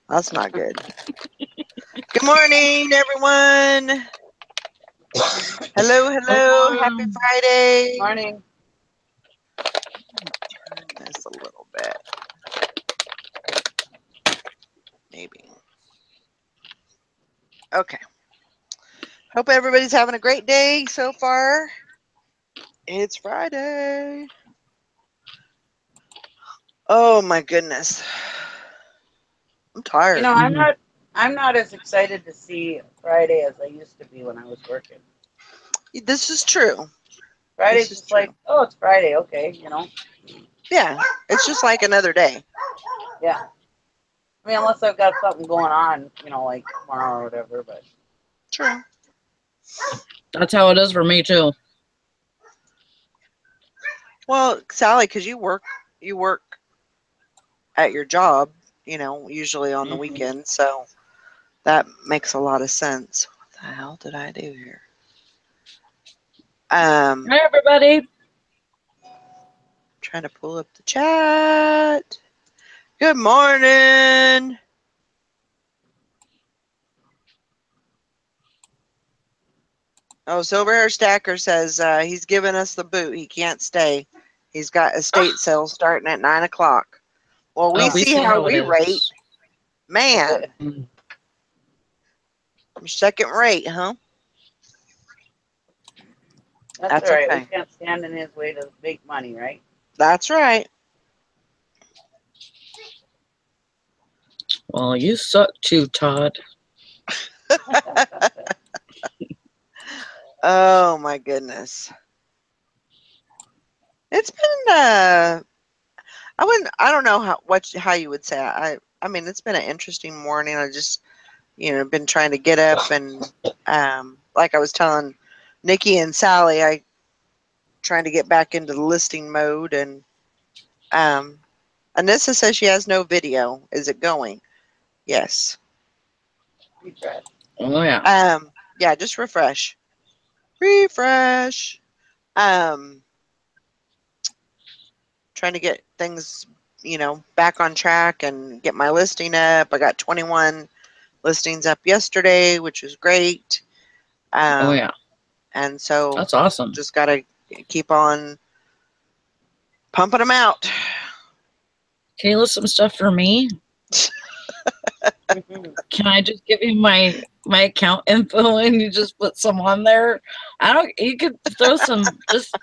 That's not good. Good morning, everyone. Hello, hello. Happy Friday. Morning. Turn this a little bit. Maybe. Okay. Hope everybody's having a great day so far. It's Friday. Oh my goodness. I'm tired. You know, I'm not as excited to see Friday as I used to be when I was working. This is true. Friday's just like, oh, it's Friday, okay, you know. Yeah, it's just like another day. Yeah. I mean, unless I've got something going on, you know, like tomorrow or whatever, but True. That's how it is for me too. Well, Sally, because you work at your job, you know, usually on the weekend, so that makes a lot of sense. What the hell did I do here? Hi, everybody. Trying to pull up the chat. Good morning. Oh, Silverhair Stacker says he's giving us the boot. He can't stay. He's got estate sales starting at 9 o'clock. Well, we see how we rate. Man. Second rate, huh? that's all right. Okay. We can't stand in his way to make money, right? That's right. Well, you suck too, Todd. Oh my goodness. It's been I don't know how you would say it. I mean, it's been an interesting morning. I just, been trying to get up and like I was telling Nikki and Sally, I trying to get back into the listing mode, and Anissa says she has no video. Is it going? Yes. Refresh. Oh yeah. Yeah, just refresh. Refresh. Trying to get things, back on track and get my listing up. I got 21 listings up yesterday, which was great. Oh yeah. And so that's awesome. Just got to keep on pumping them out. Can you list some stuff for me? Can I just give you my account info and you just put some on there? You could throw some, just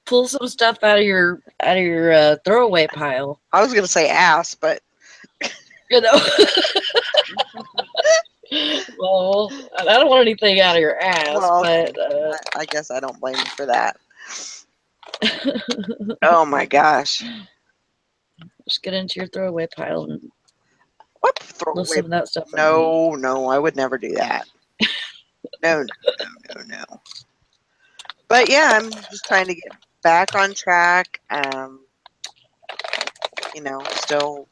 pull some stuff out of your throwaway pile. I was going to say ass, but you know. Well, I don't want anything out of your ass, but I guess I don't blame you for that. Oh my gosh. Just get into your throwaway pile and what throwaway? Listen to that stuff. No, I would never do that. No. But yeah, I'm just trying to get back on track. Still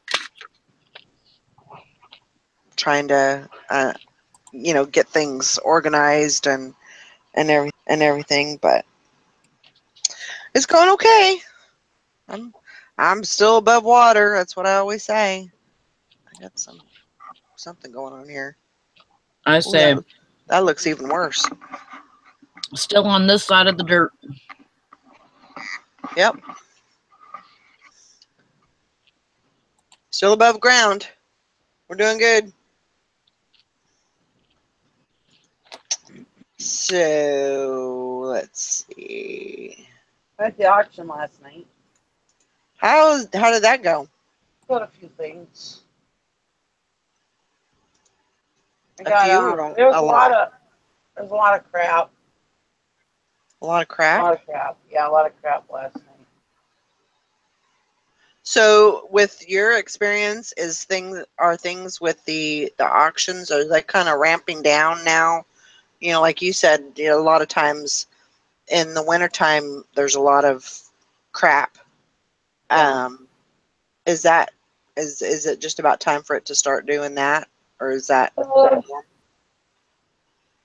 trying to, get things organized and everything, but it's going okay. I'm still above water. That's what I always say. I got something going on here. I say that looks even worse. Still on this side of the dirt. Yep. Still above ground. We're doing good. So let's see. I had the auction last night. How did that go? Got a few things. There was a lot of crap. A lot of crap? A lot of crap. Yeah, a lot of crap last night. So with your experience, are things with the auctions, are they kind of ramping down now? Like you said, a lot of times in the wintertime, there's a lot of crap. Yeah. Is it just about time for it to start doing that? Or is that?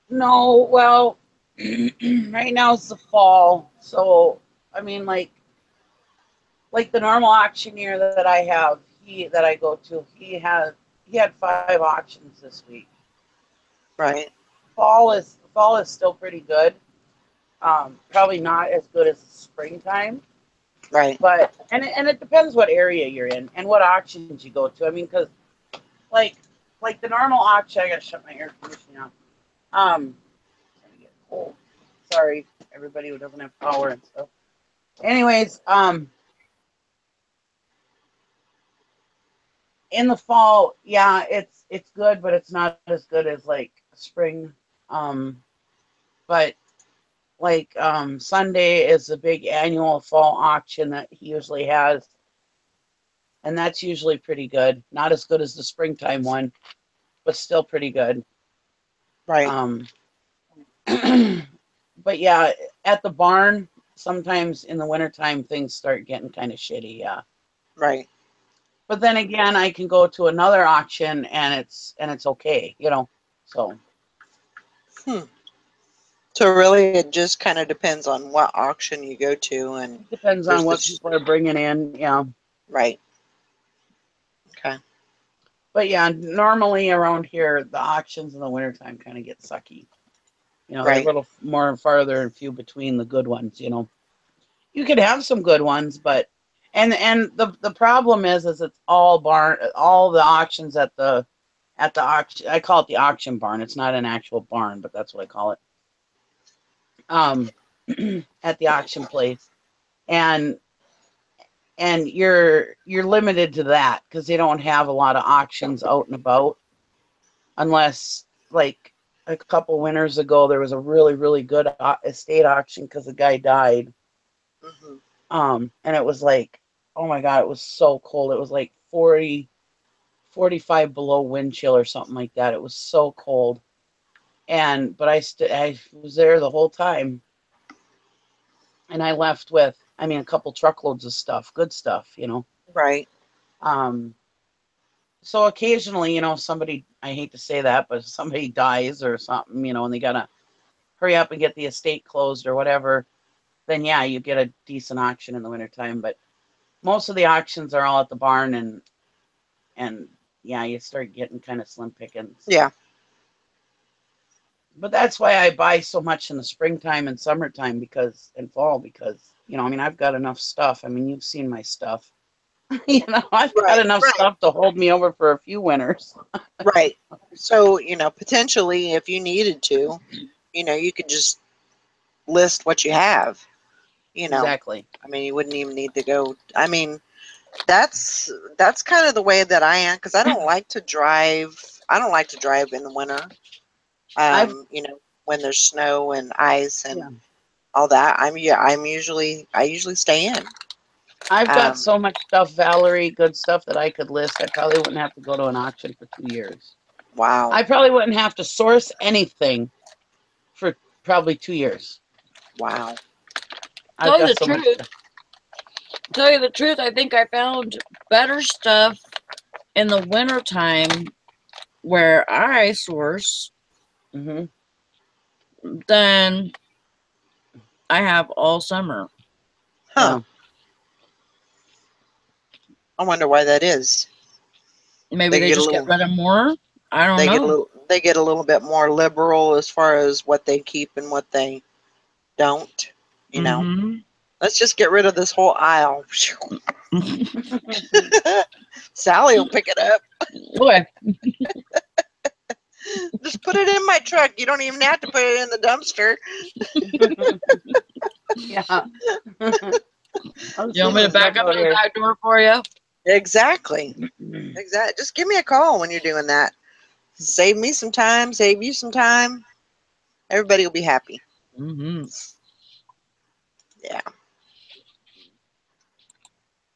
No, well, right now it's the fall. So, I mean, like the normal auctioneer that I have, that I go to, he had 5 auctions this week. Right. Fall is still pretty good. Probably not as good as springtime, Right. but and it depends what area you're in and what auctions you go to. I mean, because like the normal auction, I gotta shut my air conditioning off. It's gonna get cold. Sorry, everybody who doesn't have power and stuff. Anyways, in the fall, yeah, it's good, but it's not as good as like spring. But like Sunday is a big annual fall auction that he usually has, and that's usually pretty good. Not as good as the springtime one, but still pretty good. Right. But yeah, at the barn, sometimes in the wintertime things start getting kind of shitty, yeah. Right. But then again, I can go to another auction and it's okay, you know. So So really, it just kind of depends on what auction you go to, and depends on what versus people are bringing in, yeah. right. Okay. But yeah, normally around here, the auctions in the wintertime kind of get sucky. You know, they're a Right. little more farther and few between the good ones, you know. You could have some good ones, but and the problem is it's all the auctions at the auction. I call it the auction barn. It's not an actual barn, but that's what I call it. At the auction place. And you're limited to that because they don't have a lot of auctions out and about, unless like a couple winters ago there was a really really good estate auction because the guy died. And it was like, oh my god, it was so cold. It was like 40 45 below wind chill or something like that. It was so cold. But I was there the whole time, and I left with, I mean, a couple truckloads of stuff, good stuff, you know. Right. So occasionally, you know, somebody, I hate to say that, but if somebody dies or something, you know, and they gotta hurry up and get the estate closed or whatever, then yeah, you get a decent auction in the wintertime. But most of the auctions are all at the barn, and yeah, you start getting kind of slim pickings. Yeah. But that's why I buy so much in the springtime and summertime and fall, because, you know, I mean, I've got enough stuff. I mean, you've seen my stuff. You know, I've got enough stuff to hold me over for a few winters. Right. So, you know, potentially if you needed to, you know, you could just list what you have, you know. Exactly. I mean, you wouldn't even need to go. I mean, that's kind of the way that I am, because I don't like to drive. I don't like to drive in the winter. You know, when there's snow and ice and all that. I usually stay in. I've got so much stuff, Valerie, good stuff that I could list. I probably wouldn't have to go to an auction for 2 years. Wow. I probably wouldn't have to source anything for probably 2 years. Wow. I've got so much stuff. Tell you the truth, I think I found better stuff in the wintertime where I source than I have all summer. Huh. Yeah. I wonder why that is. Maybe they just get rid of more. I don't know. They get a little bit more liberal as far as what they keep and what they don't. You know. Let's just get rid of this whole aisle. Sally will pick it up. Boy. Just put it in my truck. You don't even have to put it in the dumpster. Yeah. You want me to back up the back door for you? Exactly. Exactly. Just give me a call when you're doing that. Save me some time. Save you some time. Everybody will be happy. Yeah.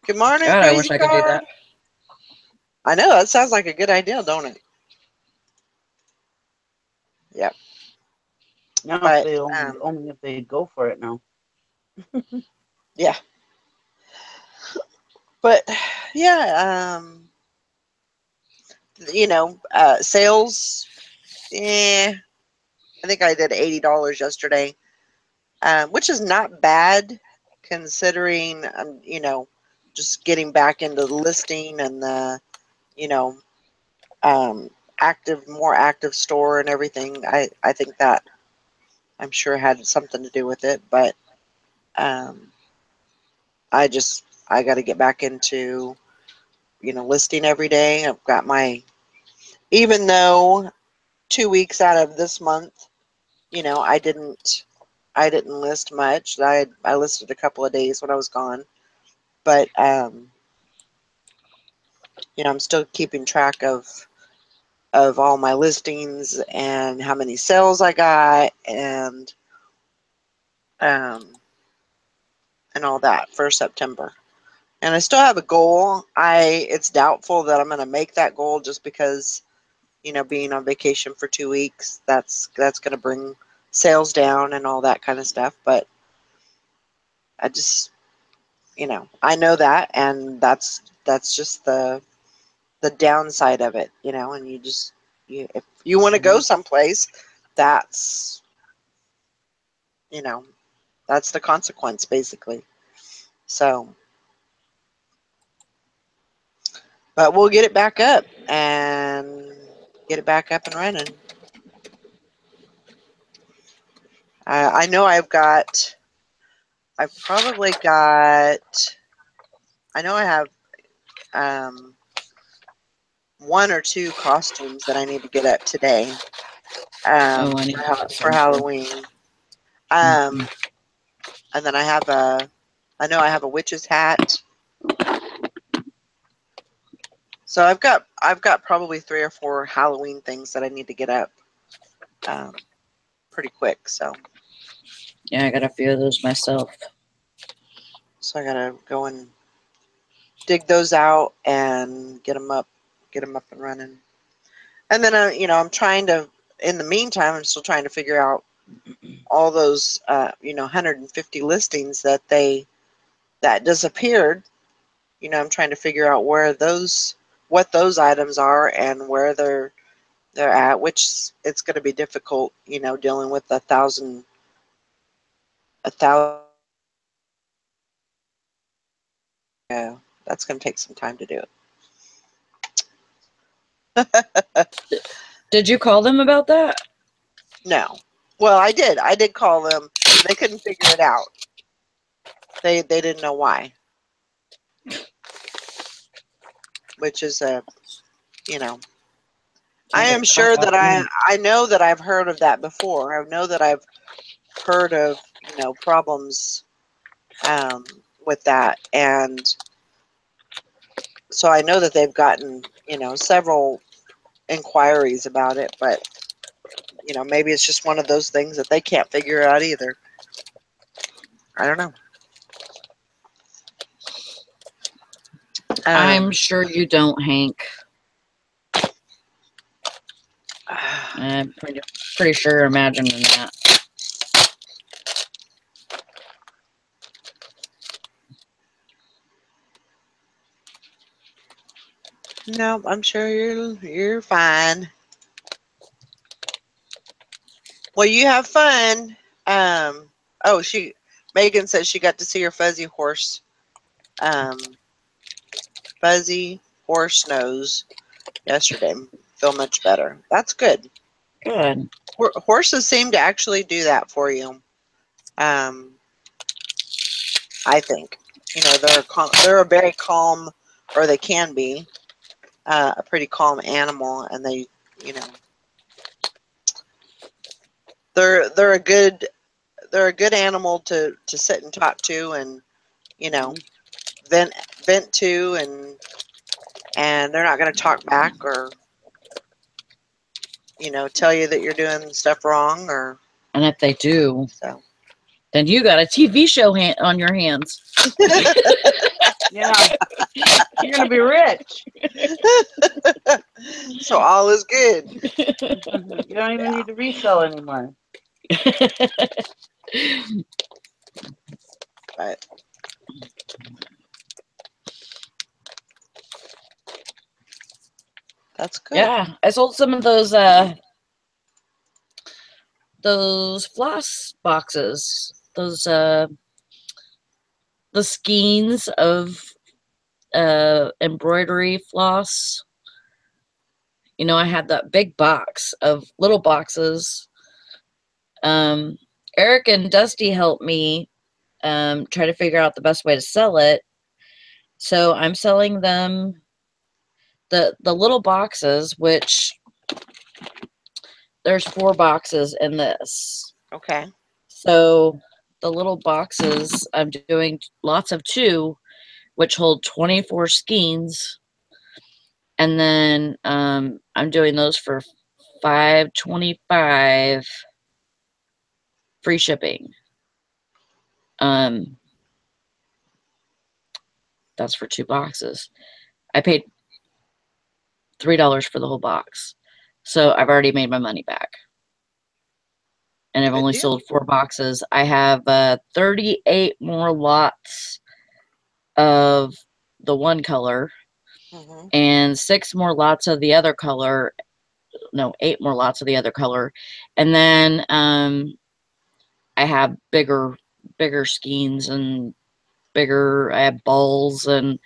Good morning, God, Crazy I wish I could do that. I know. That sounds like a good idea, don't it? Yep. No, but, only if they go for it now. Yeah. But, yeah, you know, sales, I think I did $80 yesterday, which is not bad considering, you know, just getting back into the listing and the, you know, more active store and everything. I think that I'm sure had something to do with it, but I got to get back into, you know, listing every day. I've got even though 2 weeks out of this month, you know, I didn't list much. I listed a couple of days when I was gone, but you know, I'm still keeping track of all my listings and how many sales I got and all that for September. And I still have a goal. It's doubtful that I'm going to make that goal just because, you know, being on vacation for 2 weeks, that's going to bring sales down and all that kind of stuff. But I just, you know, I know that, and that's just the downside of it, you know. And if you want to go someplace, that's, you know, that's the consequence basically. So, but we'll get it back up and running. I know I've probably got, I know I have 1 or 2 costumes that I need to get up today I need for Halloween. And then I know I have a witch's hat. So I've got probably 3 or 4 Halloween things that I need to get up pretty quick. So Yeah, I got a few of those myself. I gotta go and dig those out and get them up and running. And then you know, in the meantime, I'm still trying to figure out all those you know, 150 listings that disappeared. You know, I'm trying to figure out what those items are and where they're at, which it's going to be difficult, you know, dealing with 1,000. Yeah, that's going to take some time to do it. Did you call them about that? No. Well, I did call them. They couldn't figure it out. They didn't know why. Which is you know, I am sure that I know that I've heard of that before. I know that I've heard of, you know, problems with that, and so I know that they've gotten, you know, several inquiries about it, but you know, maybe it's just one of those things that they can't figure out either. I don't know. I'm sure you don't, Hank. I'm pretty sure imagining that. No, I'm sure you're fine. Well, you have fun. Oh, Megan says she got to see her fuzzy horse nose yesterday. Feel much better. That's good. Good. Horses seem to actually do that for you. I think, you know, they're a very calm, or they can be a pretty calm animal, and they, you know, they're a good animal to sit and talk to, and you know, vent to, and they're not going to talk back or, you know, tell you that you're doing stuff wrong, or. And if they do, so then you got a TV show on your hands. Yeah, you're gonna be rich. So all is good. You don't even need to resell anymore. But that's good. Yeah, I sold some of those floss boxes, the skeins of embroidery floss. You know, I had that big box of little boxes. Eric and Dusty helped me try to figure out the best way to sell it. So I'm selling them the little boxes, which there's 4 boxes in this. Okay. So the little boxes, I'm doing lots of 2, which hold 24 skeins. And then I'm doing those for $5.25 free shipping. That's for 2 boxes. I paid $3 for the whole box. So I've already made my money back. And I've only sold 4 boxes. I have 38 more lots of the one color and 6 more lots of the other color. No, 8 more lots of the other color. And then I have bigger skeins and I have balls, and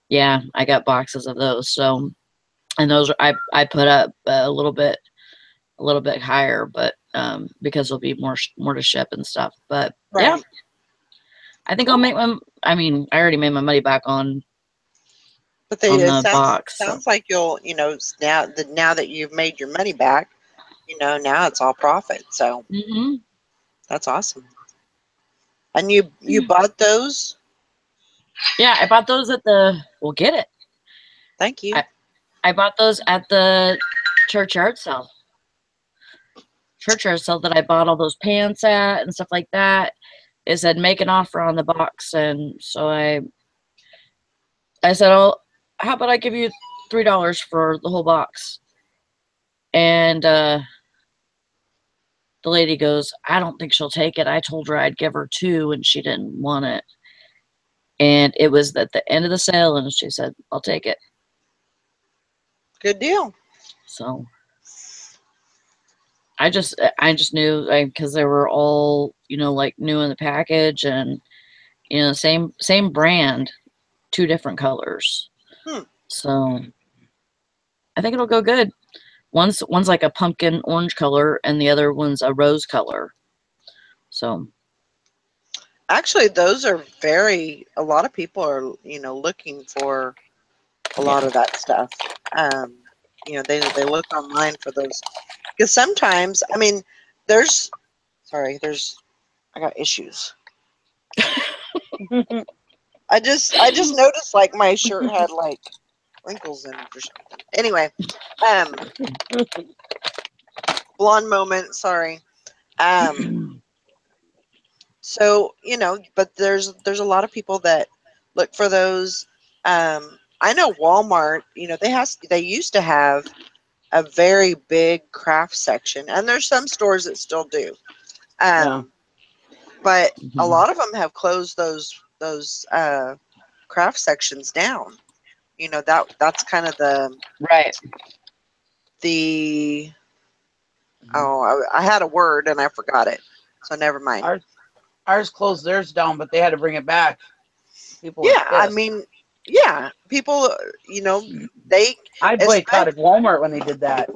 yeah, I got boxes of those. So, and those I put up a little bit higher, but because there'll be more to ship and stuff. But yeah, I think I'll make I already made my money back on. But the box. Sounds like you'll, now that you've made your money back, now it's all profit. So that's awesome. And you bought those? Yeah, I bought those at the. Well, get it. Thank you. I bought those at the church yard sale. Church yard sale that I bought all those pants at and stuff like that. It said make an offer on the box, and so I said, "Oh, how about I give you $3 for the whole box?" And the lady goes, "I don't think she'll take it. I told her I'd give her 2, and she didn't want it." And it was at the end of the sale, and she said, "I'll take it." Good deal. So I just knew, because they were all, like new in the package, and same brand, 2 different colors. So I think it'll go good. One's like a pumpkin orange color, and the other one's a rose color. So actually, those are a lot of people are, looking for a lot of that stuff. They look online for those, because sometimes, I got issues. I just noticed like my shirt had like wrinkles in it or something. Anyway, blonde moment, sorry. So, but there's a lot of people that look for those. I know Walmart, they used to have a very big craft section, and there's some stores that still do. But a lot of them have closed those craft sections down. That's kind of the I had a word and I forgot it, so never mind. Ours closed theirs down, but they had to bring it back. People people, I boycotted Walmart when they did that.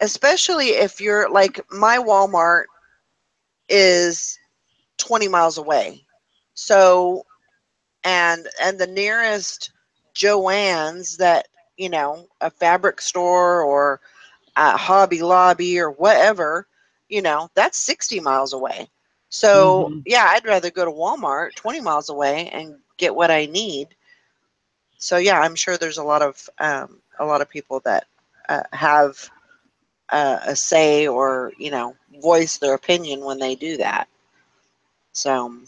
Especially if you're like, my Walmart is 20 miles away. So, and the nearest Joann's that, a fabric store or a Hobby Lobby or whatever, that's 60 miles away. So yeah, I'd rather go to Walmart 20 miles away and get what I need. So yeah, I'm sure there's a lot of people that have a say, or voice their opinion when they do that. So,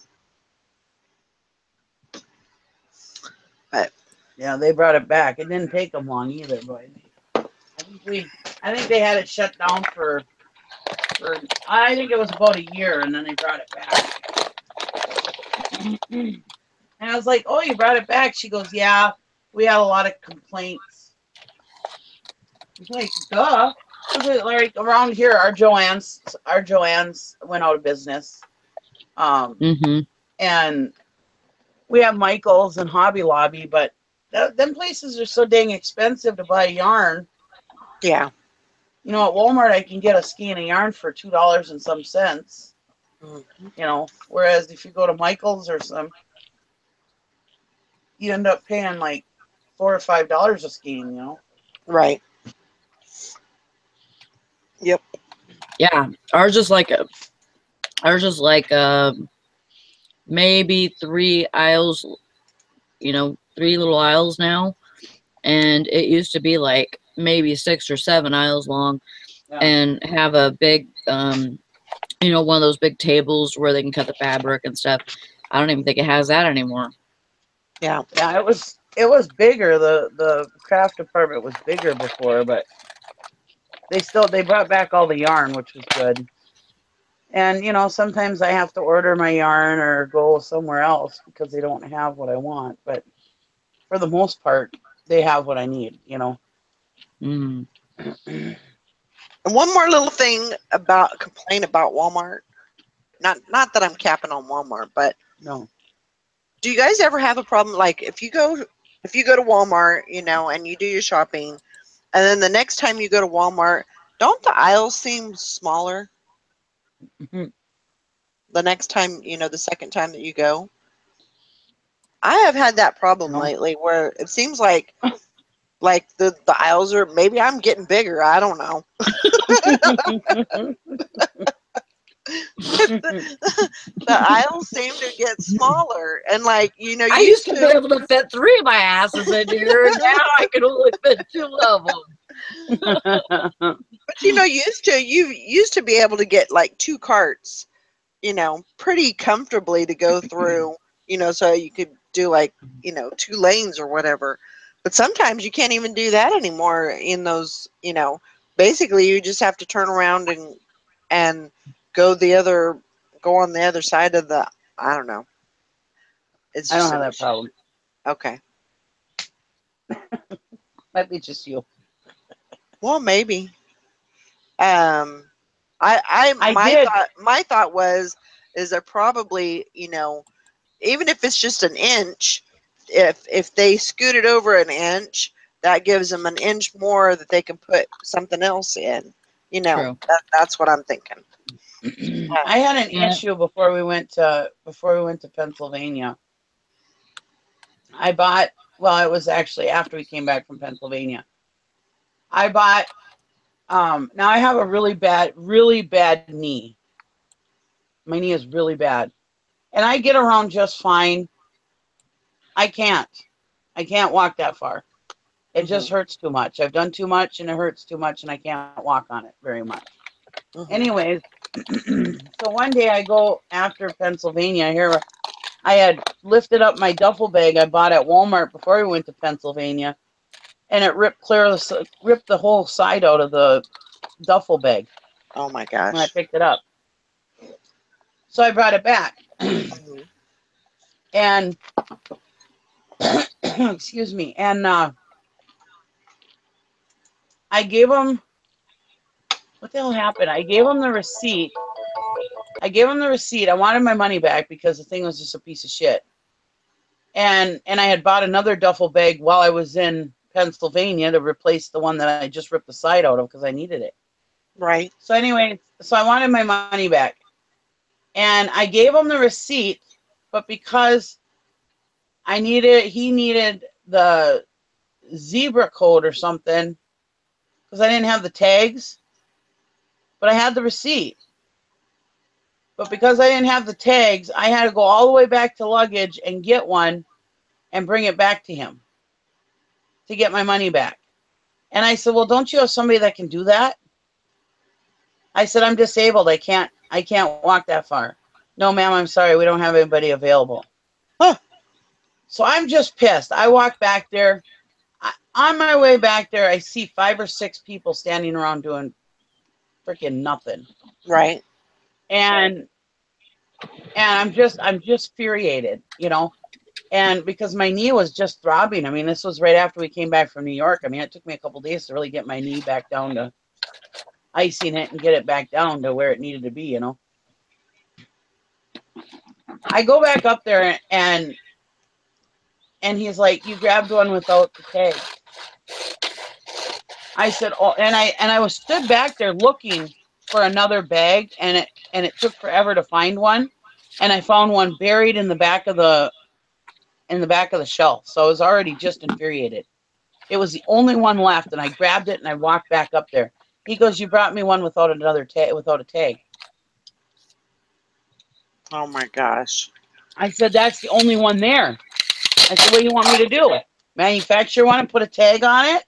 but yeah, they brought it back. It didn't take them long either, but I think they had it shut down for I think it was about a year, and then they brought it back. And I was like, "Oh, you brought it back?" She goes, "Yeah, we had a lot of complaints." Like, duh. Like around here, our Joann's went out of business. And we have Michael's and Hobby Lobby, but them places are so dang expensive to buy yarn. Yeah. You know, at Walmart, I can get a skein of yarn for $2 and some cents. Mm-hmm. You know, whereas if you go to Michael's or some, you end up paying like $4 or $5 a skein. You know. Right. Yep. Yeah, ours is like maybe 3 aisles, you know, 3 little aisles now, and it used to be like maybe 6 or 7 aisles long, Yeah. and have a big you know, one of those big tables where they can cut the fabric and stuff. I don't even think it has that anymore. Yeah. Yeah, it was bigger. The craft department was bigger before, but they brought back all the yarn, which was good. And you know, sometimes I have to order my yarn or go somewhere else because they don't have what I want. But for the most part, they have what I need. You know. Mm. And one more little thing about complain about Walmart. Not that I'm capping on Walmart, but No. do you guys ever have a problem like if you go to Walmart, you know, and you do your shopping, and then the next time you go to Walmart, don't the aisles seem smaller the next time, you know, the second time that you go? I have had that problem No. lately where it seems like the aisles are, maybe I'm getting bigger, I don't know. the aisles seem to get smaller, and like, you know, I used to be able to fit 3 of my asses in here, and now I can only fit 2 of them. but you know, you used to be able to get like 2 carts, you know, pretty comfortably to go through, you know, so you could do like, you know, 2 lanes or whatever. But sometimes you can't even do that anymore in those, you know, basically you just have to turn around and go on the other side of the, I don't know. It's I don't just have that problem. okay. Might be just you. Well, maybe. Um, I I my did. thought was is there probably, you know, even if it's just an inch, if they scoot it over an inch, that gives them an inch more that they can put something else in. You know, True. that's what I'm thinking. I had an Yeah. issue before we went to Pennsylvania. I bought, well, it was actually after we came back from Pennsylvania. I bought now I have a really bad knee. My knee is really bad. And I get around just fine. I can't walk that far. It just hurts too much. I've done too much and it hurts too much and I can't walk on it very much. Anyways, so one day I go after Pennsylvania. Here I had lifted up my duffel bag I bought at Walmart before we went to Pennsylvania, and it ripped the whole side out of the duffel bag Oh my when I gosh. picked it up. So I brought it back. And excuse me, and I gave him, what the hell happened? I gave him the receipt. I wanted my money back because the thing was just a piece of shit. And I had bought another duffel bag while I was in Pennsylvania to replace the one that I just ripped the side out of because I needed it. Right. So anyway, so I wanted my money back. And I gave him the receipt, but because he needed the zebra code or something, because I didn't have the tags, but I had the receipt. But because I didn't have the tags, I had to go all the way back to luggage and get one and bring it back to him to get my money back. And I said, well, don't you have somebody that can do that? I said, I'm disabled. I can't walk that far. No, ma'am, I'm sorry. We don't have anybody available. Huh. So I'm just pissed. I walk back there. On my way back there, I see 5 or 6 people standing around doing freaking nothing. Right. And I'm just infuriated, you know. And because my knee was just throbbing. I mean, this was right after we came back from New York. I mean, it took me a couple days to really get my knee back down to icing it and get it back down to where it needed to be, you know. I go back up there and And he's like, you grabbed one without the tag. I said, oh, and I was stood back there looking for another bag, and it took forever to find one, and I found one buried in the back of the shelf. So I was already just infuriated. It was the only one left, and I grabbed it and I walked back up there. He goes, "You brought me one without a tag." Oh my gosh. I said, "That's the only one there." I said, "What do you want me to do? Manufacture one and put a tag on it?"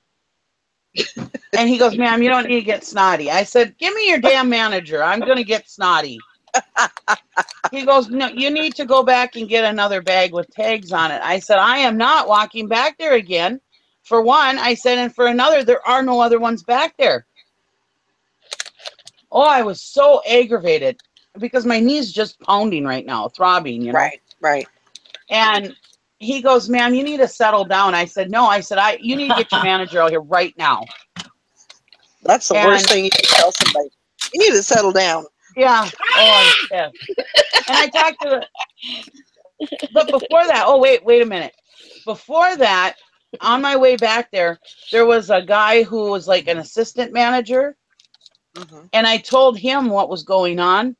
And he goes, "Ma'am, you don't need to get snotty." I said, "Give me your damn manager. I'm going to get snotty." He goes, "No, you need to go back and get another bag with tags on it." I said, "I am not walking back there again. For one," I said, "and for another, there are no other ones back there." Oh, I was so aggravated because my knee's just pounding right now, throbbing, you know. Right. And he goes, "Ma'am, you need to settle down." I said, "No." I said, you need to get your manager out here right now." That's the worst thing you can tell somebody. You need to settle down. Yeah. Oh, I was pissed. And I talked to but before that, oh, wait a minute. Before that, on my way back there was a guy who was like an assistant manager. Mm-hmm. And I told him what was going on.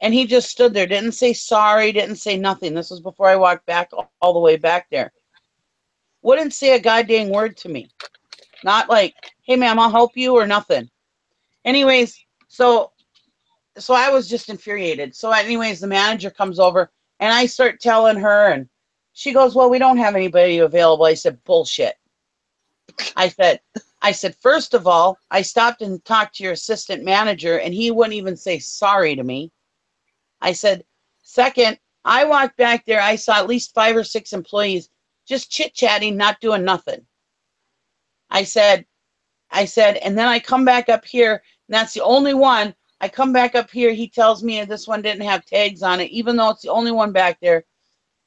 And he just stood there, didn't say sorry, didn't say nothing. This was before I walked back all the way back there. Wouldn't say a goddamn word to me. Not like, "Hey, ma'am, I'll help you," or nothing. Anyways, so I was just infuriated. So anyways, the manager comes over and I start telling her, and she goes, "Well, we don't have anybody available." I said, "Bullshit." I said, "First of all, I stopped and talked to your assistant manager and he wouldn't even say sorry to me." I said, "Second, I walked back there. I saw at least 5 or 6 employees just chit-chatting, not doing nothing." I said, "And then I come back up here, and that's the only one. I come back up here, he tells me this one didn't have tags on it, even though it's the only one back there.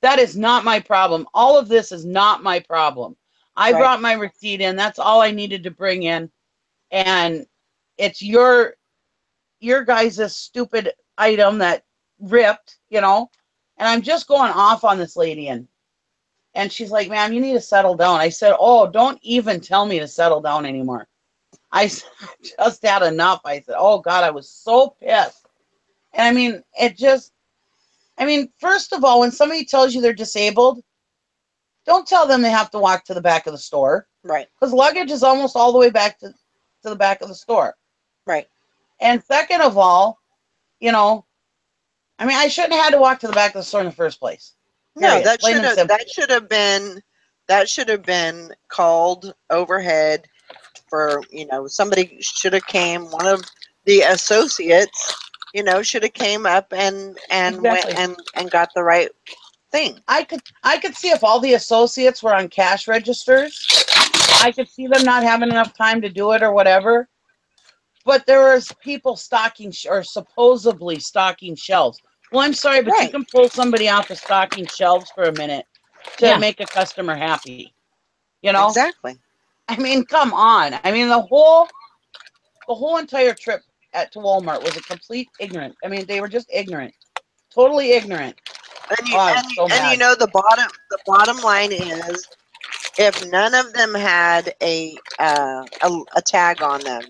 That is not my problem. All of this is not my problem. I brought my receipt in. That's all I needed to bring in. And it's your guys' stupid item that ripped, you know." And I'm just going off on this lady, and she's like, "Ma'am, you need to settle down." I said, "Oh, don't even tell me to settle down anymore." I just had enough. I said, "Oh God," I was so pissed. And I mean, first of all, when somebody tells you they're disabled, don't tell them they have to walk to the back of the store. Right. Because luggage is almost all the way back to the back of the store. Right. And second of all, you know, I shouldn't have had to walk to the back of the store in the first place. Period. No, that should have been called overhead for, somebody should have came, one of the associates, should have came up and Exactly. went and got the right thing. I could see if all the associates were on cash registers, I could see them not having enough time to do it or whatever. But there was people stocking or supposedly stocking shelves. Well, I'm sorry, but you can pull somebody off the stocking shelves for a minute to make a customer happy. You know? Exactly. Come on. The whole entire trip to Walmart was a complete ignorant. They were just ignorant. Totally ignorant. And the bottom line is, if none of them had a tag on them,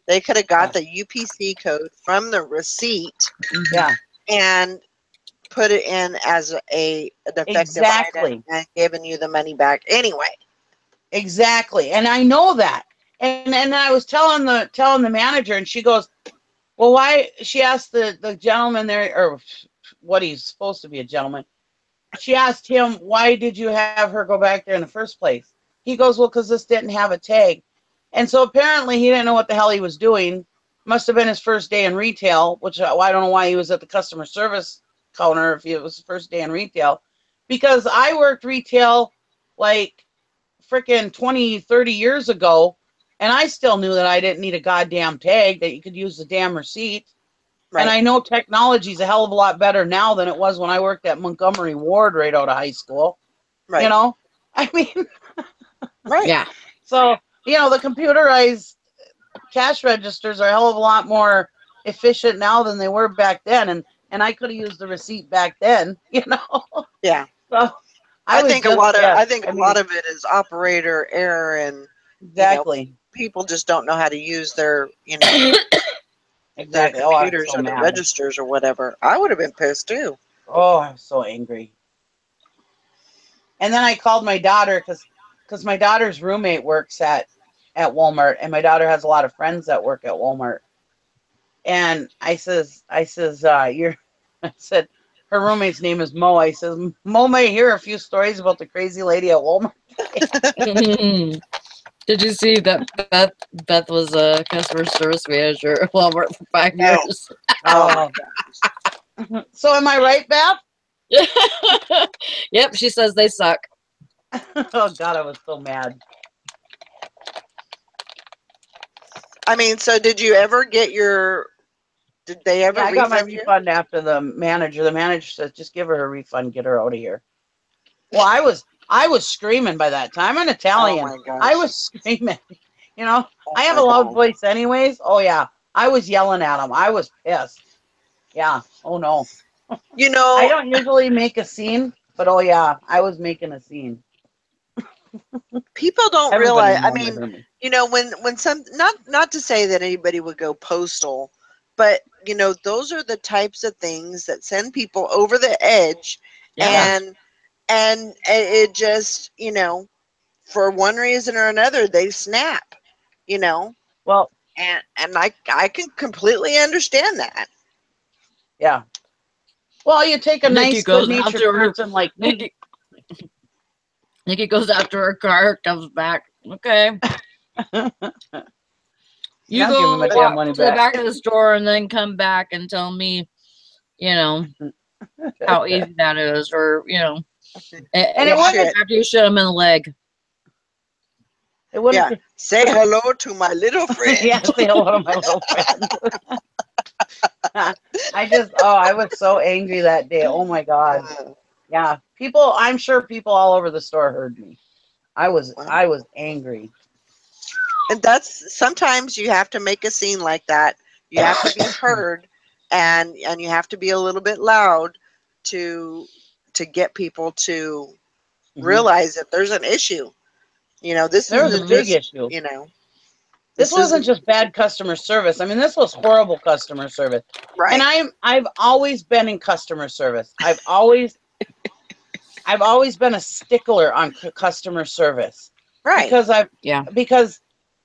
they could have got the UPC code from the receipt, and put it in as a defective item and given you the money back anyway. Exactly, and I know that. And I was telling the manager, and she goes, "Well, why?" She asked the gentleman there, or what, he's supposed to be a gentleman. She asked him, "Why did you have her go back there in the first place?" He goes, "Well, because this didn't have a tag." And so apparently he didn't know what the hell he was doing. Must have been his first day in retail, which I don't know why he was at the customer service counter if it was his first day in retail. Because I worked retail like freaking 20, 30 years ago, and I still knew that I didn't need a goddamn tag, that you could use the damn receipt. Right. And I know technology's a hell of a lot better now than it was when I worked at Montgomery Ward right out of high school. Right. You know? Right. Yeah. So, the computerized cash registers are a hell of a lot more efficient now than they were back then. And I could have used the receipt back then, Yeah. So, I was think a just lot of I pissed. think I a lot mean, of it is operator error, and exactly. people just don't know how to use their Exactly. Oh, I was computers so or their mad. registers or whatever. I would have been pissed too. Oh, I was so angry. And then I called my daughter because my daughter's roommate works at Walmart, and my daughter has a lot of friends that work at Walmart. And I you're, I said, her roommate's name is Mo. I says, Mo may hear a few stories about the crazy lady at Walmart. Did you see that Beth was a customer service manager at Walmart for 5 No. years? Oh, so am I right, Beth? Yep, she says they suck. Oh God, I was so mad. I mean, so did you ever get your? Did they ever Yeah, I got my refund you? refund after the manager. The manager said, just give her her refund, get her out of here. Well, I was screaming by that time. I'm an Oh Italian. my gosh! I was screaming. Oh I have my a loud God. voice anyways. Oh yeah, I was yelling at him. I was pissed. Yeah. Oh no. You I know, don't usually make a scene, but oh yeah, I was making a scene. people don't Everybody realize. I wanted to mean, hear me. when some not to say that anybody would go postal, but those are the types of things that send people over the edge, Yeah. and it just for one reason or another they snap, you know, Well, and I can completely understand that. yeah. Well, you take a Nikki nice, goes good-natured after her. person like me. Nikki goes after her car, comes back. Okay. You I'll give him go my damn walk money to the back. back of the store and then come back and tell me, how easy that is, or, And it Well, wouldn't. shit. after you shoot him in the leg. It wouldn't. Yeah. Say hello to my little friend. Yeah, say hello to my little friend. I was so angry that day. Oh my God. Yeah. I'm sure people all over the store heard me. I was angry. And that's sometimes you have to make a scene like that. You have to be heard, and you have to be a little bit loud to get people to realize that there's an issue. This There was a isn't Mhm. big just, issue. This this wasn't isn't just bad customer service. I mean, this was horrible customer service. And right. I've always been in customer service. I've always been a stickler on customer service Right. because Yeah.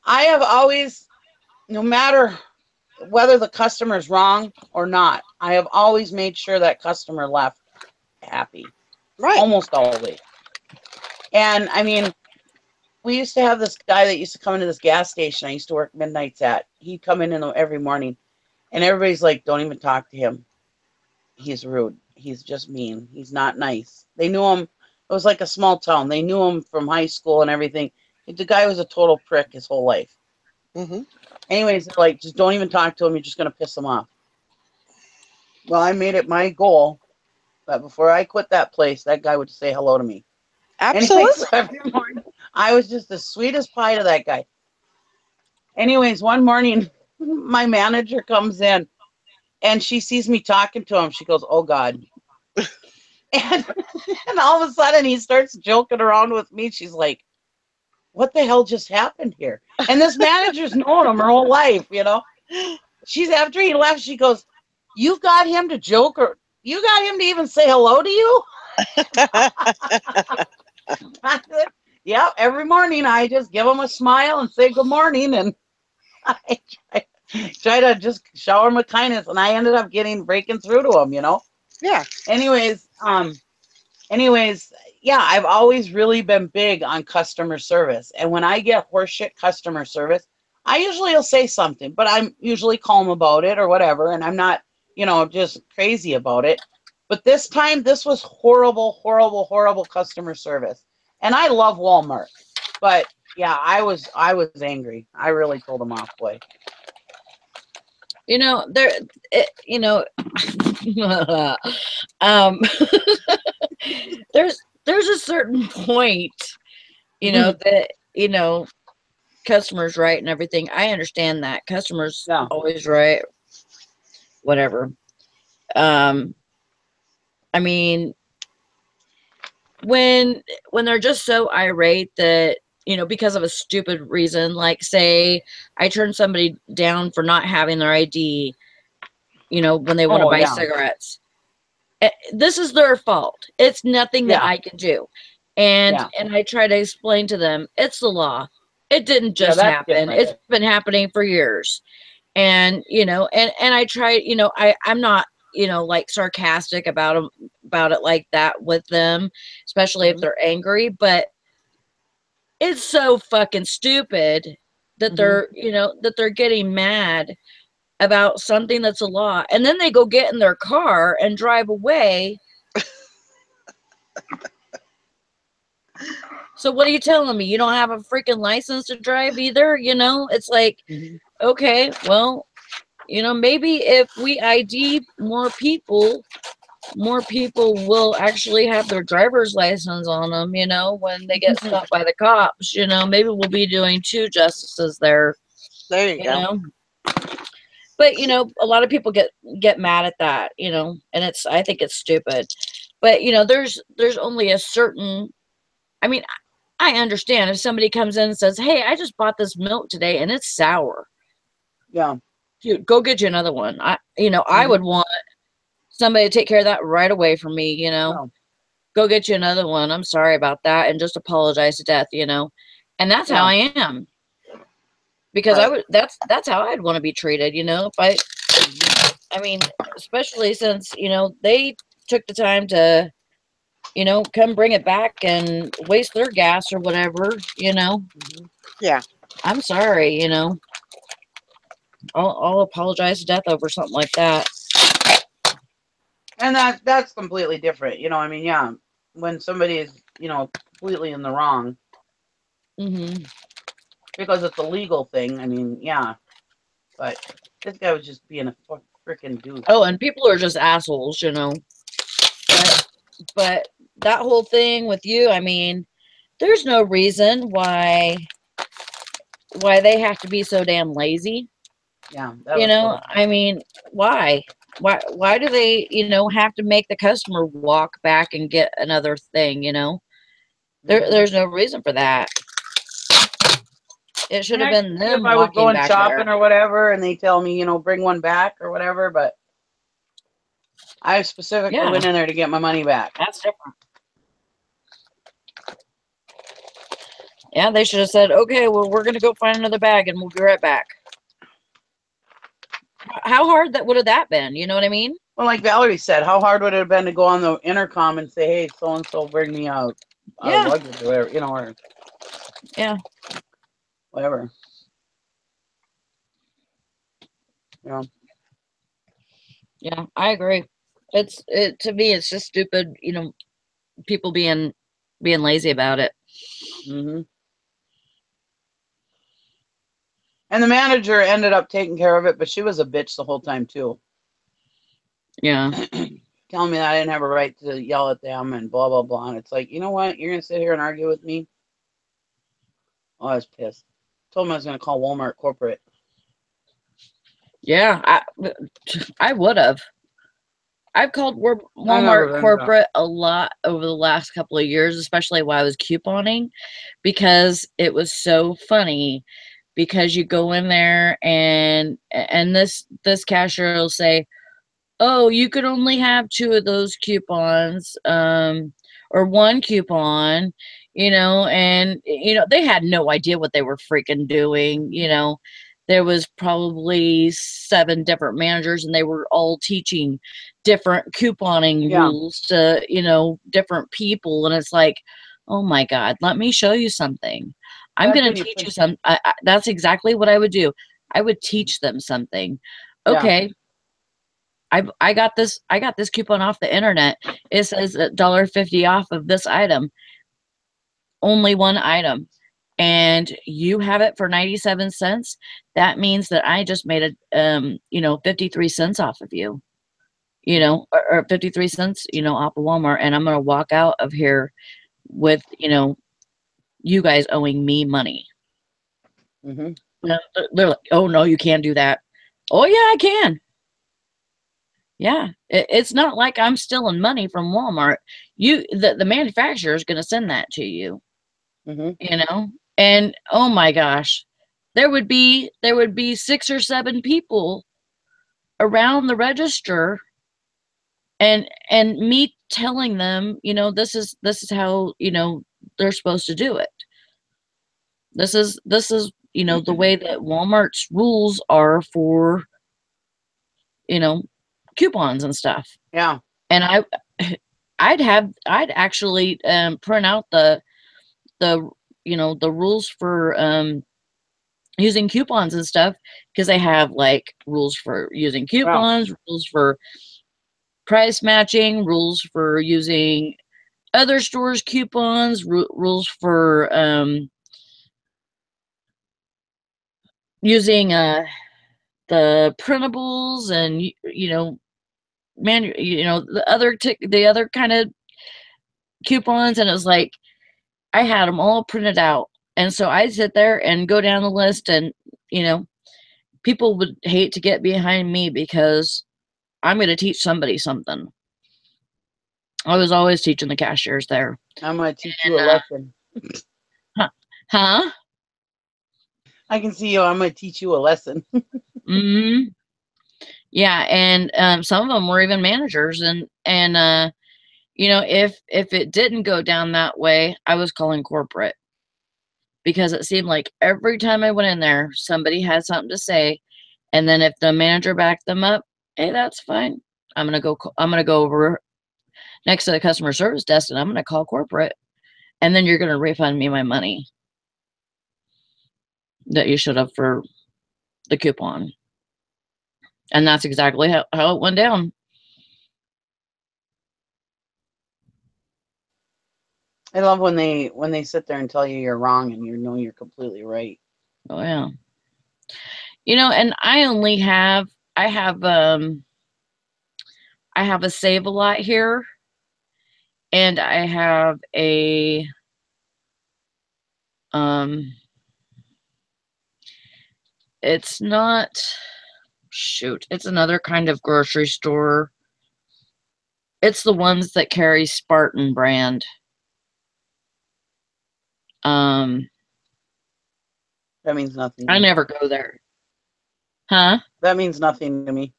I have always, no matter whether the customer is wrong or not, I have always made sure that customer left happy, Right. almost always. And I mean, we used to have this guy that used to come into this gas station I used to work midnights at. He'd come in every morning, and everybody's like, don't even talk to him. He's rude. He's just mean. He's not nice. They knew him. It was like a small town. They knew him from high school and everything. The guy was a total prick his whole life. Mm-hmm. Anyways, like, just don't even talk to him. You're just going to piss him off. Well, I made it my goal that before I quit that place, that guy would say hello to me. Anyways, Absolutely. so every morning, I was just the sweetest pie to that guy. Anyways, one morning, my manager comes in and she sees me talking to him. She goes, oh, God. And, and all of a sudden, he starts joking around with me. She's like, what the hell just happened here? And this manager's known him her whole life, She's after he left, she goes, you got him to joke, or you got him to even say hello to you? I said, yeah, every morning I just give him a smile and say good morning, and I try to just shower him with kindness, and I ended up breaking through to him, Yeah. Anyways, yeah, I've always really been big on customer service, and when I get horseshit customer service, I usually will say something, but I'm usually calm about it or whatever, and I'm not, just crazy about it. But this time, this was horrible, horrible, horrible customer service. And I love Walmart. But yeah, I was angry. I really told them off, boy. There, um, there's a certain point, that, customers right and everything. I understand that customers Yeah. always right, whatever. I mean, when they're just so irate that, you know, because of a stupid reason, like say I turn somebody down for not having their ID, you know, when they want to Oh, buy yeah. cigarettes. This is their fault. It's nothing that Yeah. I can do. And Yeah. I try to explain to them, it's the law. It didn't Yeah, just that's happen. different. It's been happening for years. And, you know, and I try, you know, I'm not, you know, like sarcastic about it like that with them, especially if they're angry, but it's so fucking stupid that they're, you know, that they're getting mad about something that's a law, and then they go get in their car and drive away. So what are you telling me? You don't have a freaking license to drive either? You know, it's like, okay, well, you know, maybe if we ID more people will actually have their driver's license on them, you know, when they get stopped by the cops. You know, maybe we'll be doing 2 justices there. There you You go. know? But, you know, a lot of people get mad at that, you know, and I think it's stupid. But, you know, there's only a certain, I mean, I understand if somebody comes in and says, hey, I just bought this milk today and it's sour. Yeah. Dude, go get you another one. I would want somebody to take care of that right away for me, you know. No. Go get you another one. I'm sorry about that, and just apologize to death, you know. And that's how I am. Because Right. that's how I'd want to be treated, you know. If I mean, especially since, you know, they took the time to, you know, come bring it back and waste their gas or whatever, you know. Yeah. I'm sorry, you know. I'll apologize to death over something like that. And that's completely different. You know, I mean, yeah, when somebody is, you know, completely in the wrong. Because it's a legal thing. I mean, yeah. But this guy was just being a freaking douche. Oh, and people are just assholes, you know. But that whole thing with you, I mean, there's no reason why they have to be so damn lazy. Yeah. You know, I mean, why? Why do they, you know, have to make the customer walk back and get another thing, you know? There's no reason for that. It should have been them if I was walking going back shopping there. or whatever, and they tell me, you know, bring one back or whatever, but I specifically went in there to get my money back. That's different. Yeah, they should have said, okay, well, we're going to go find another bag and we'll be right back. How hard would have that been? You know what I mean? Well, like Valerie said, how hard would it have been to go on the intercom and say, hey, so-and-so, bring me out luggage or whatever, you know, or whatever. You know? Yeah, I agree. To me, it's just stupid, you know, people being lazy about it. And the manager ended up taking care of it, but she was a bitch the whole time too. Yeah. Telling me that I didn't have a right to yell at them and blah, blah, blah. And it's like, you know what? You're going to sit here and argue with me? Oh, I was pissed. Told him I was going to call Walmart corporate. Yeah, I would have. I've called Walmart corporate a lot over the last couple of years, especially while I was couponing, because it was so funny. Because you go in there and this cashier will say, oh, you could only have 2 of those coupons, or 1 coupon, you know, and, you know, they had no idea what they were freaking doing, you know. There was probably 7 different managers and they were all teaching different couponing rules to, you know, different people. And it's like, oh my God, let me show you something. I'm going to teach you some. That's exactly what I would do. I would teach them something. Okay. I got this coupon off the internet. It says $1.50 off of this item. Only one item. And you have it for 97 cents. That means that I just made you know, 53 cents off of you. You know, or 53 cents, you know, off of Walmart, and I'm going to walk out of here with, you know, you guys owing me money. They're like, oh no, you can't do that. Oh yeah, I can. Yeah, it's not like I'm stealing money from Walmart. The manufacturer is going to send that to you, you know? And oh my gosh, there would be 6 or 7 people around the register, and me telling them, you know, this is how, you know, they're supposed to do it. This is you know, the way that Walmart's rules are for, you know, coupons and stuff. Yeah. And I'd actually print out the you know, the rules for using coupons and stuff, because they have like rules for using coupons, rules for price matching, rules for using other stores' coupons, rules for using the printables, and you know, you know, the other kind of coupons. And it was like I had them all printed out, and so I'd sit there and go down the list, and you know, people would hate to get behind me because I'm going to teach somebody something. I was always teaching the cashiers there. I'm going to teach you a lesson. Huh? I can see you. I'm going to teach you a lesson. Mm-hmm. Yeah, and some of them were even managers, and you know, if it didn't go down that way, I was calling corporate, because it seemed like every time I went in there, somebody had something to say, and then if the manager backed them up, hey, that's fine. I'm gonna go over next to the customer service desk, and I'm gonna call corporate, and then you're gonna refund me my money that you should have for the coupon. And that's exactly how it went down. I love when they sit there and tell you you're wrong and you know you're completely right. Oh yeah. You know, and I have a Save-A-Lot here, and I have a it's not, shoot, it's another kind of grocery store. It's the ones that carry Spartan brand. That means nothing to I me. never go there. Huh? That means nothing to me.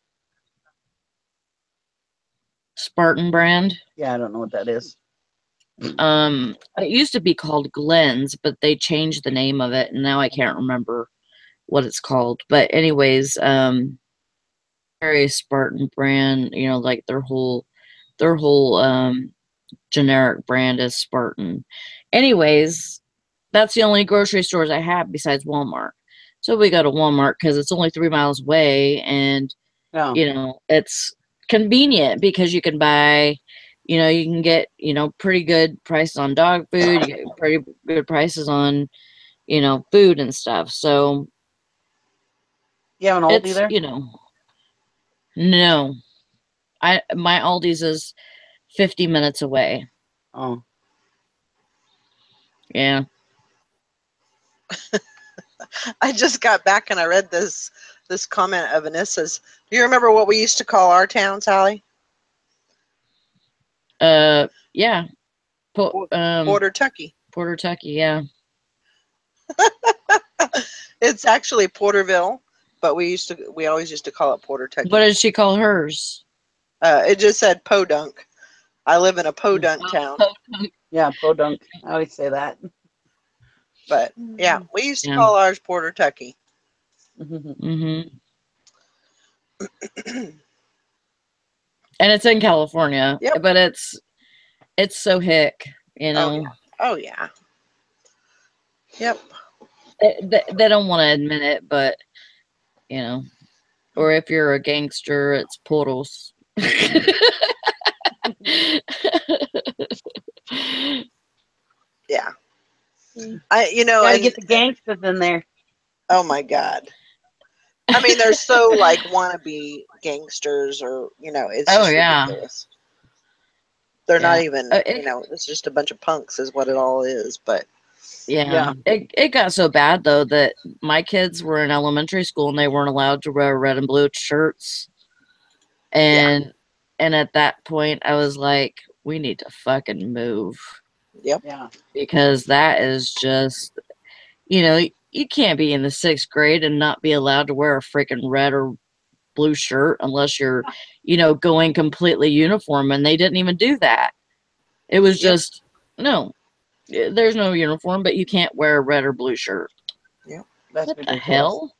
Spartan brand? Yeah, I don't know what that is. It used to be called Glenn's, but they changed the name of it, and now I can't remember what it's called. But anyways, very Spartan brand, you know, like their whole generic brand is Spartan. Anyways, that's the only grocery stores I have besides Walmart. So we go to Walmart because it's only 3 miles away, and you know, it's convenient because you can buy, you know, you can get, you know, pretty good prices on dog food, you get pretty good prices on, you know, food and stuff. So you have an Aldi there? You know, no, my Aldi's is 50 minutes away. Oh. Yeah. I just got back and I read this comment of Anissa's. Do you remember what we used to call our town, Sally? Yeah. Porter Tucky. Porter Tucky, yeah. It's actually Porterville, but we always used to call it Porter Tucky. What did she call hers? It just said Podunk. I live in a Podunk town. Yeah, Podunk. I always say that. But yeah, we used to call ours Porter Tucky. Mm-hmm. And it's in California. Yep. But it's so hick, you know. Oh yeah. Yep. They don't want to admit it, but you know, or if you're a gangster, it's Poros. Yeah. You know, gotta get the gangsters in there. Oh my God. I mean, they're so like wannabe gangsters, or you know, it's just ridiculous. They're not even, you know, it's just a bunch of punks is what it all is. But yeah. It got so bad though that my kids were in elementary school and they weren't allowed to wear red and blue shirts. And at that point I was like, we need to fucking move. Yep. Yeah. Because that is just, you know, you can't be in the 6th grade and not be allowed to wear a freaking red or blue shirt unless you're, you know, going completely uniform, and they didn't even do that. It was just, no, there's no uniform, but you can't wear a red or blue shirt. Yep. That's what ridiculous. the hell?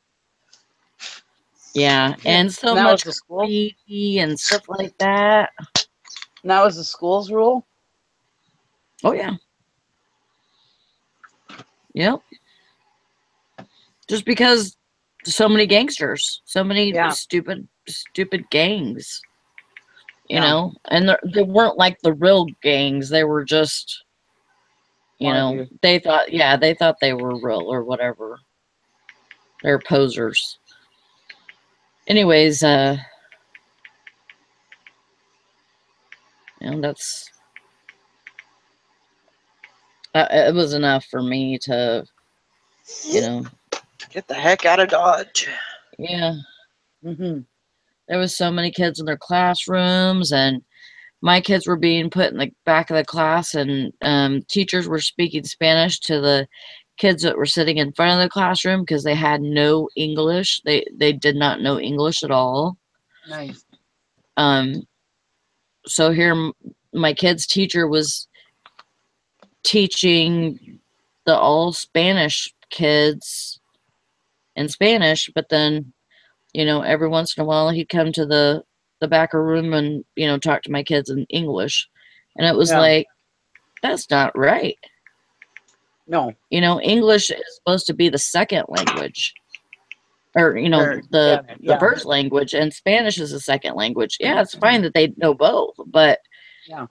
Yeah, and so And that much was the school? graffiti and stuff like that. And that was the school's rule? Oh, yeah. Yep. Just because so many gangsters, so many stupid gangs, you know, and they weren't like the real gangs. They were just, you know, they thought they were real or whatever. They're posers. Anyways, and that's, it was enough for me to, you know, get the heck out of Dodge. Yeah. There was so many kids in their classrooms, and my kids were being put in the back of the class, and teachers were speaking Spanish to the kids that were sitting in front of the classroom because they had no English. They did not know English at all. Nice. So here my kid's teacher was teaching the all Spanish kids in Spanish, but then, you know, every once in a while he'd come to the backer room and, you know, talk to my kids in English. And it was like, that's not right. No. You know, English is supposed to be the second language. Or, you know, the first language, and Spanish is the second language. Yeah, it's fine that they know both, but,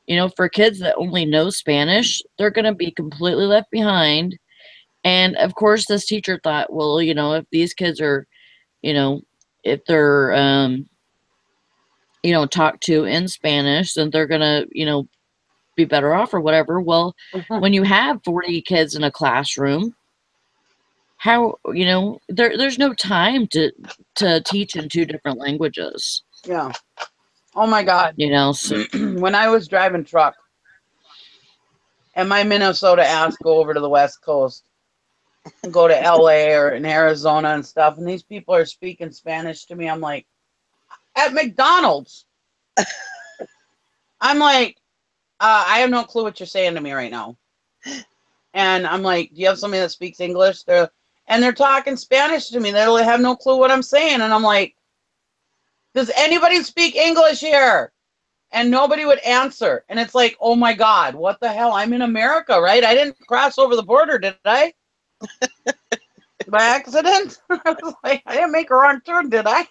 you know, for kids that only know Spanish, they're going to be completely left behind. And, of course, this teacher thought, well, you know, if these kids are, you know, if they're, you know, talked to in Spanish, then they're going to, you know, be better off or whatever. Well, when you have 40 kids in a classroom, how, you know, there's no time to teach in 2 different languages. Yeah. Oh my God. You know, so when I was driving truck and my Minnesota ass go over to the West Coast and go to LA or in Arizona and stuff, and these people are speaking Spanish to me, I'm like, at McDonald's. I'm like, I have no clue what you're saying to me right now. And I'm like, do you have somebody that speaks English? They're talking Spanish to me. They have no clue what I'm saying. And I'm like, does anybody speak English here? And nobody would answer. And it's like, oh my God, what the hell? I'm in America, right? I didn't cross over the border, did I? By accident? I was like, I didn't make a wrong turn, did I?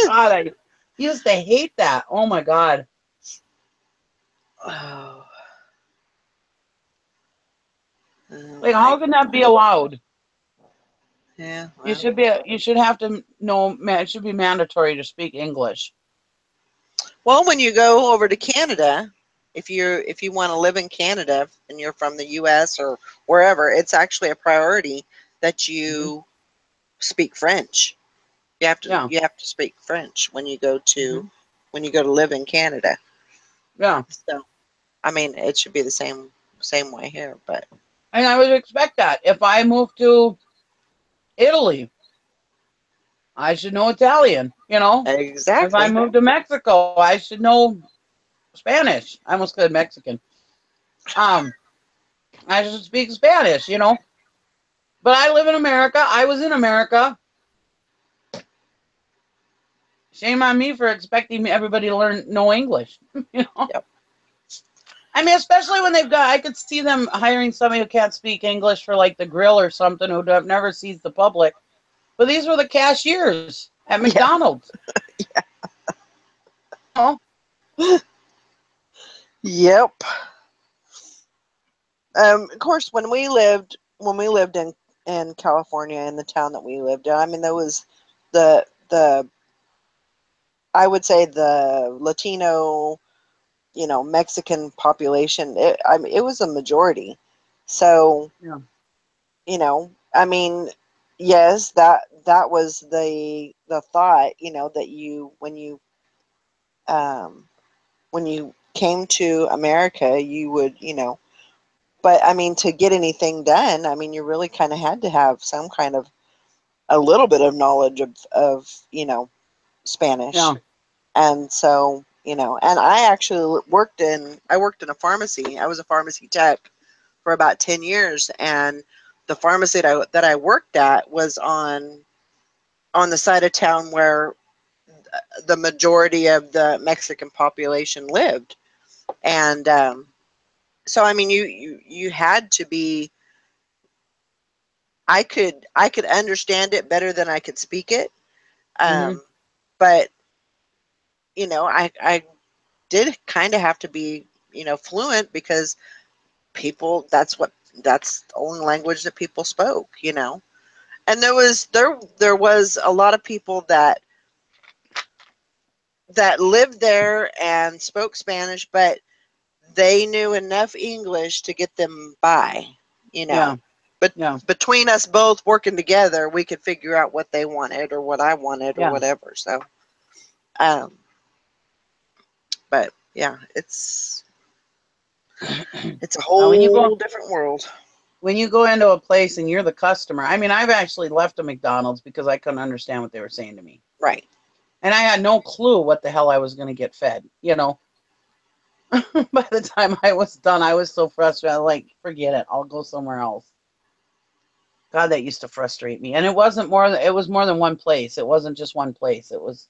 God, I used to hate that. Oh my God. Oh. Like, how can that be allowed? Yeah. Well. You should have to know, it should be mandatory to speak English. Well, when you go over to Canada, if you want to live in Canada and you're from the US or wherever, it's actually a priority that you speak French. You have to speak French when you go to live in Canada. Yeah. So, I mean, it should be the same way here, but. And I would expect that. If I move to Italy, I should know Italian, you know? Exactly. If I move to Mexico, I should know Spanish. I almost said Mexican. I should speak Spanish, you know? But I live in America. I was in America. Shame on me for expecting everybody to know English, you know? Yep. I mean, especially when I could see them hiring somebody who can't speak English for like the grill or something, who never sees the public. But these were the cashiers at McDonald's. Yeah. Oh. Yep. Of course, when we lived in California, in the town that we lived in, I mean, there was the I would say the Latino, you know, Mexican population. I mean, it was a majority. So, you know, I mean, yes, that was the thought, you know, that when you when you came to America, you would, but I mean, to get anything done, I mean, you really kind of had to have some kind of a little bit of knowledge of Spanish. Yeah. And so, and I actually I worked in a pharmacy. I was a pharmacy tech for about 10 years. And the pharmacy that I worked at was on the side of town where the majority of the Mexican population lived. And so, I mean, you had to be, I could understand it better than I could speak it. Mm-hmm. But, I did kind of have to be, fluent because people, that's the only language that people spoke. And there was a lot of people that lived there and spoke Spanish, but they knew enough English to get them by, Yeah. But Yeah. between us both working together, we could figure out what they wanted or what I wanted or Yeah. whatever. So, um, but yeah, it's a When you go whole different world. when you go into a place and you're the customer, I mean, I've actually left a McDonald's because I couldn't understand what they were saying to me. Right. And I had no clue what the hell I was going to get fed, By the time I was done, I was so frustrated. Like, forget it. I'll go somewhere else. God, that used to frustrate me. And it was more than one place. It wasn't just one place. It was,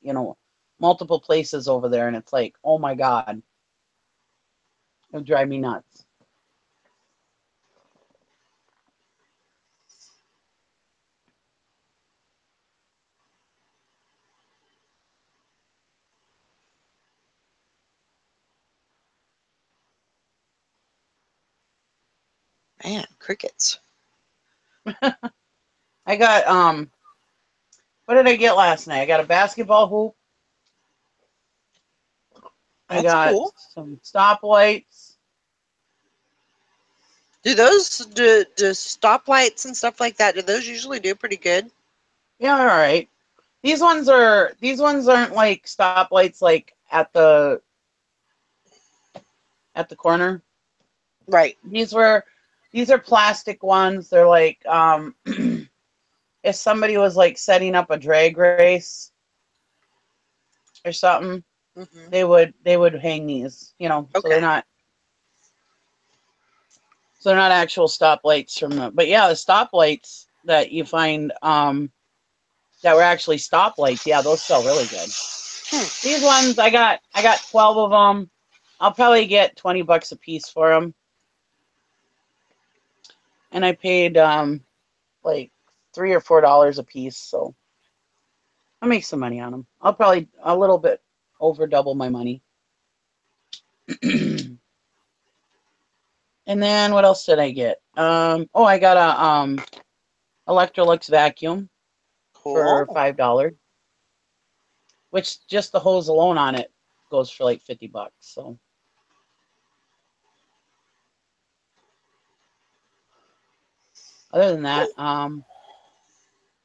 multiple places over there. And it's like, oh my God, it would drive me nuts. Man, crickets. I got, what did I get last night? I got a basketball hoop. I That's got cool. some stoplights. Do stoplights and stuff like that? Do those usually do pretty good? Yeah, all right. These ones aren't like stoplights like at the corner. Right. These are plastic ones. They're like if somebody was like setting up a drag race or something, Hmm. they would hang these, so Okay. they're not actual stoplights but yeah, the stoplights that you find that were actually stoplights, yeah, those sell really good. These ones I got 12 of them. I'll probably get $20 a piece for them. And I paid like $3 or $4 a piece, so I'll make some money on them. I'll probably a little bit over double my money. And then what else did I get? I got a Electrolux vacuum for Cool. $5, which just the hose alone on it goes for like $50. So other than that, I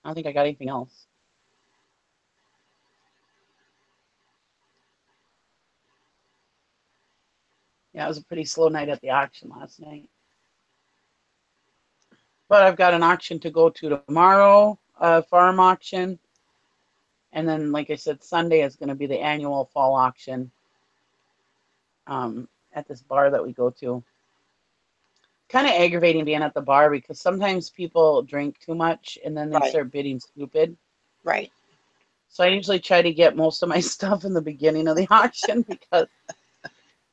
don't think I got anything else. Yeah, it was a pretty slow night at the auction last night. But I've got an auction to go to tomorrow, a farm auction. And then, like I said, Sunday is going to be the annual fall auction at this bar that we go to. Kind of aggravating being at the bar because sometimes people drink too much and then they Right. start bidding stupid. Right. So I usually try to get most of my stuff in the beginning of the auction because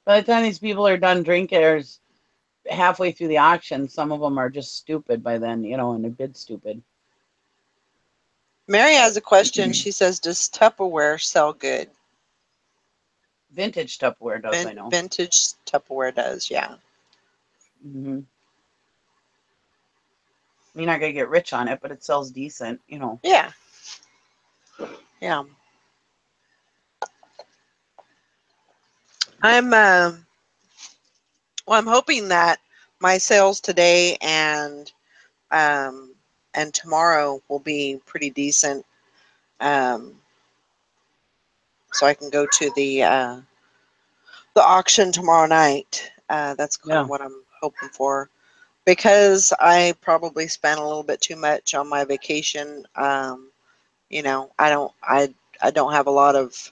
by the time these people are done drinking or halfway through the auction, some of them are just stupid by then, and they bid stupid. Mary has a question. She says, "Does Tupperware sell good?" Vintage Tupperware does, I know. Vintage Tupperware does, yeah. Mm-hmm. You're not going to get rich on it, but it sells decent, Yeah. Yeah. I'm hoping that my sales today um, and tomorrow will be pretty decent. Um, so I can go to the auction tomorrow night. That's kind Yeah. of what I'm hoping for, because I probably spent a little bit too much on my vacation. You know, I don't have a lot of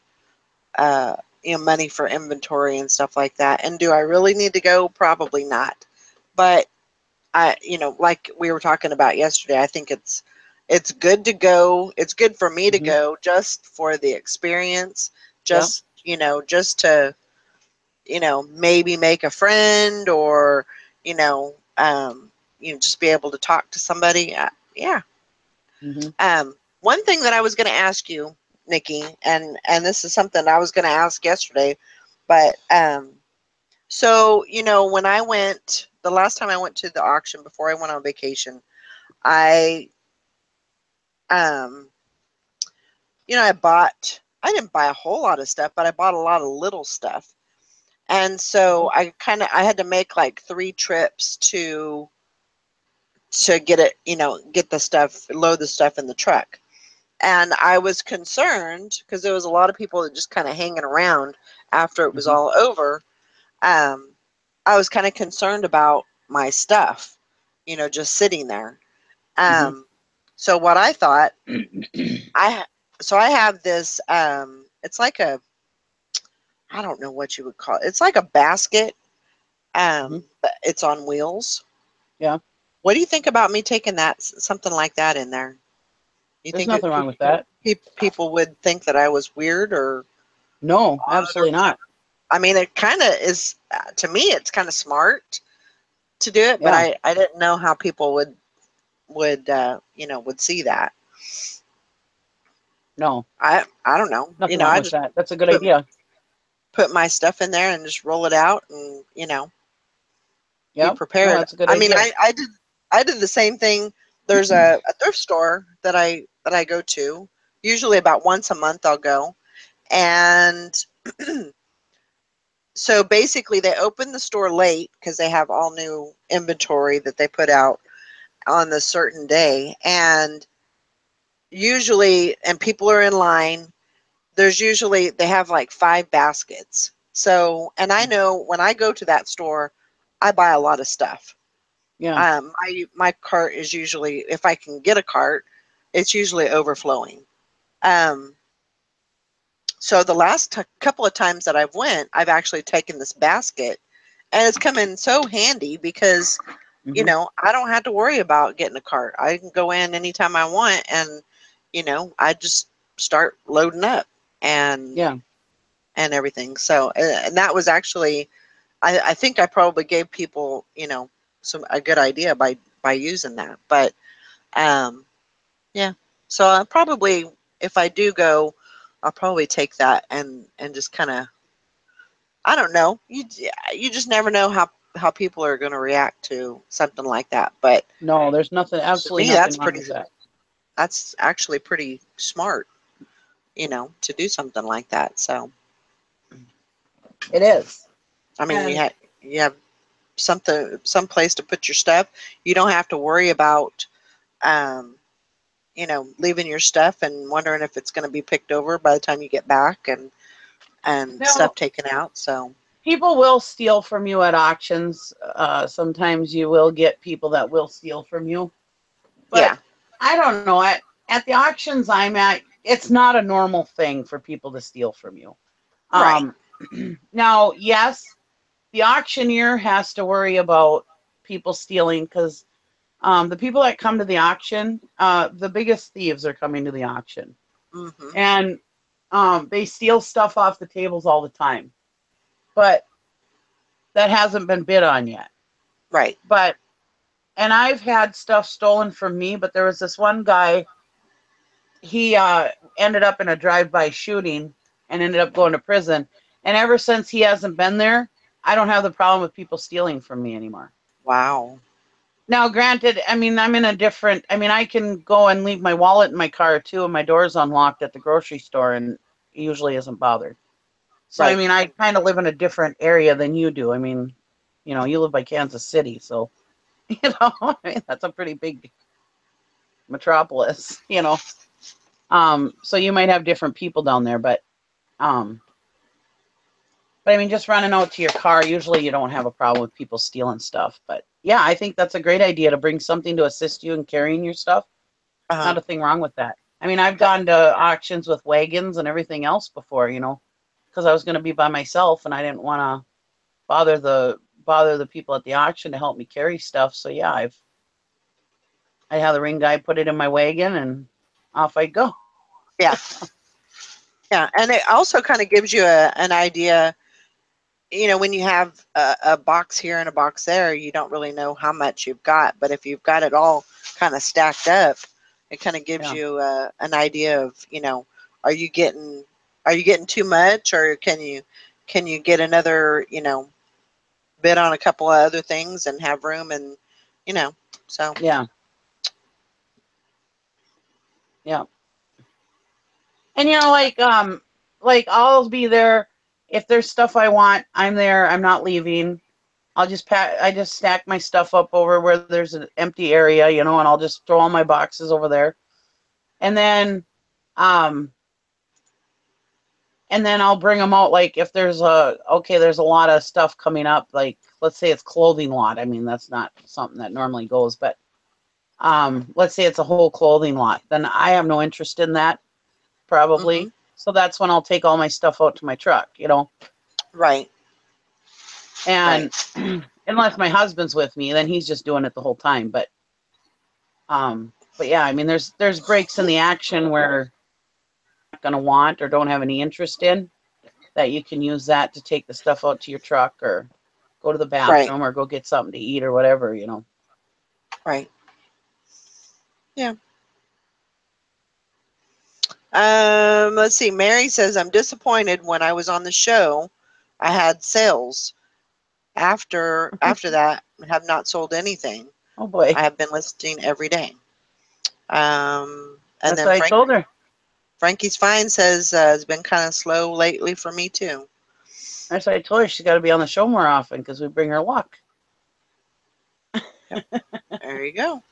money for inventory and stuff like that. And do I really need to go? Probably not. But like we were talking about yesterday, I think it's good to go. It's good for me to Mm-hmm. go just for the experience, Yeah. just to, maybe make a friend, or, you know, just be able to talk to somebody. Yeah. Mm-hmm. One thing that I was going to ask you, Nikki, and this is something I was going to ask yesterday, but so when I went the last time I went to the auction before I went on vacation, I um I didn't buy a whole lot of stuff, but I bought a lot of little stuff. And so I had to make like 3 trips to get it, get the stuff, load the stuff in the truck. And I was concerned because there was a lot of people that just kind of hanging around after it was Mm-hmm. all over. Um, I was kind of concerned about my stuff, just sitting there. Mm-hmm. So what I thought, I so I have this. It's like I don't know what you would call it. It's like a basket. Mm-hmm. But it's on wheels. Yeah. What do you think about me taking something like that in there? You There's think nothing wrong with that. people would think that I was weird or No, odd or absolutely whatever? not. I mean, it kind of is. To me, it's kind of smart to do it, but Yeah. I didn't know how people would see that. No, I don't know. nothing wrong I with just that. That's a good put idea. put my stuff in there and just roll it out, and be Yep. No, prepared. that's a good I mean, idea. I did the same thing. There's a thrift store that I go to. Usually about once a month I'll go. And so basically they open the store late because they have all new inventory that they put out on the certain day. And usually, and people are in line, there's usually, they have like 5 baskets. So, and I know when I go to that store, I buy a lot of stuff. Yeah. My cart is usually, if I can get a cart, it's usually overflowing. Um, so the last couple of times that I've actually taken this basket, and it's come in so handy because, Mm-hmm. I don't have to worry about getting a cart. I can go in anytime I want, and, I just start loading up and Yeah. everything. So, and that was actually, I think I probably gave people, a good idea by using that. But yeah, so I probably, if I do go, I'll probably take that and just kind of, I don't know. You just never know how people are going to react to something like that. But No, there's nothing, to absolutely me, nothing wrong with that. that's actually pretty smart, to do something like that. So, It is. I mean, And you have some place to put your stuff. You don't have to worry about, um, leaving your stuff and wondering if it's going to be picked over by the time you get back, and now stuff taken out. So, people will steal from you at auctions. Sometimes you will get people that will steal from you. But yeah, I don't know. At the auctions I'm at, it's not a normal thing for people to steal from you. right. Um, now, yes, the auctioneer has to worry about people stealing because the people that come to the auction, the biggest thieves are coming to the auction. Hmm. And they steal stuff off the tables all the time. But that hasn't been bid on yet. Right. But, and I've had stuff stolen from me, but there was this one guy, he ended up in a drive-by shooting and ended up going to prison. And ever since he hasn't been there, I don't have the problem with people stealing from me anymore. Wow. Now, granted, I mean, I'm in a different, I mean, I can go and leave my wallet in my car too, and my door's unlocked at the grocery store and it usually isn't bothered. So, I Right. mean, I kind of live in a different area than you do. I mean, you live by Kansas City, so, I mean, that's a pretty big metropolis, So you might have different people down there, but But I mean, just running out to your car, usually you don't have a problem with people stealing stuff. But yeah, I think that's a great idea to bring something to assist you in carrying your stuff. Not a thing wrong with that. I mean, I've gone to auctions with wagons and everything else before, because I was going to be by myself and I didn't want to bother the people at the auction to help me carry stuff. So yeah, I had the ring guy put it in my wagon and off I'd go. Yeah. Yeah, and it also kind of gives you an idea, when you have a box here and a box there, you don't really know how much you've got. But if you've got it all kind of stacked up, it kind of gives you an idea of, are you getting too much, or can you get another, bid on a couple of other things and have room, and so yeah. And like I'll be there if there's stuff I want. I'm there. I'm not leaving. I just stack my stuff up over where there's an empty area, and I'll just throw all my boxes over there. And then I'll bring them out. Like if there's there's a lot of stuff coming up. Like let's say it's clothing lot. I mean, that's not something that normally goes, but let's say it's a whole clothing lot. Then I have no interest in that probably. Mm-hmm. So that's when I'll take all my stuff out to my truck, Right. And unless my husband's with me, then he's just doing it the whole time. But yeah, I mean, there's breaks in the action where you're not going to want or don't have any interest in, that you can use that to take the stuff out to your truck or go to the bathroom or go get something to eat or whatever, Right. Yeah. Let's see. Mary says, I'm disappointed when I was on the show. I had sales. After that, have not sold anything. Oh boy. I have been listing every day. And that's then what I told her. Frankie's Fine says it's been kind of slow lately for me too. That's what I told her. She's got to be on the show more often because we bring her luck. Yep. There you go.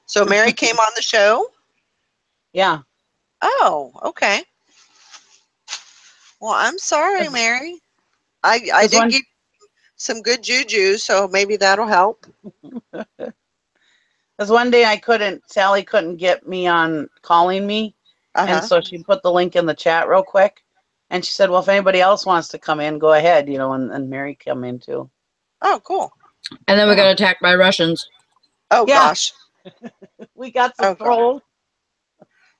So Mary came on the show? Yeah. Oh, okay. Well, I'm sorry, Mary. I did get some good juju, so maybe that'll help. Because one day Sally couldn't get me on calling me. And so she put the link in the chat real quick. And she said, well, if anybody else wants to come in, go ahead, and Mary come in too. Oh, cool. And then we got attacked by Russians. Oh, gosh. We got some trolls.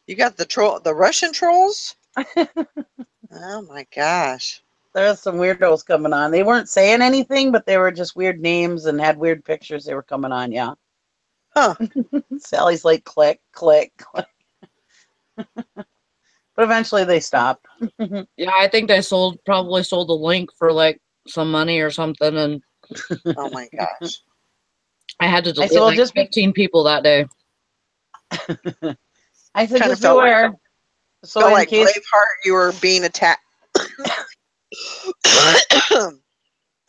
You got the Russian trolls? Oh, my gosh. There's some weirdos coming on. They weren't saying anything, but they were just weird names and had weird pictures. They were coming on, yeah. Huh. Sally's like, click, click, click. But eventually they stopped. Yeah, I think they probably sold the link for like some money or something, and oh my gosh. I had to delete just 15 people that day. I said, just beware. So in like case Braveheart, you were being attacked.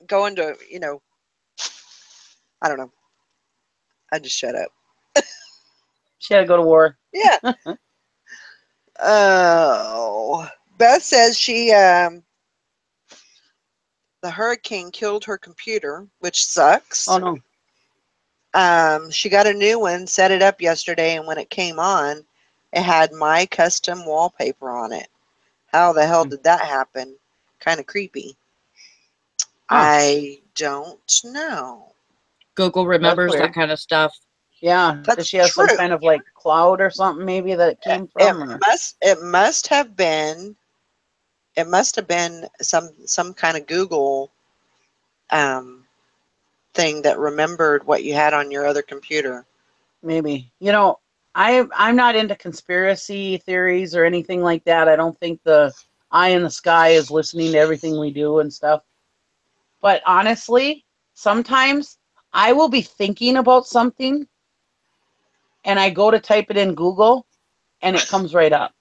Going to, I don't know. I just shut up. She had to go to war. Yeah. Oh. Beth says the hurricane killed her computer, which sucks. Oh, no. She got a new one, set it up yesterday, and when it came on, it had my custom wallpaper on it. How the hell did that happen? Kind of creepy. I don't know. Google remembers that kind of stuff. Yeah. Does she have some kind of like cloud or something maybe that it came from? It must have been some kind of Google thing that remembered what you had on your other computer. Maybe. I'm not into conspiracy theories or anything like that. I don't think the eye in the sky is listening to everything we do and stuff. But honestly, sometimes I will be thinking about something and I go to type it in Google and it comes right up.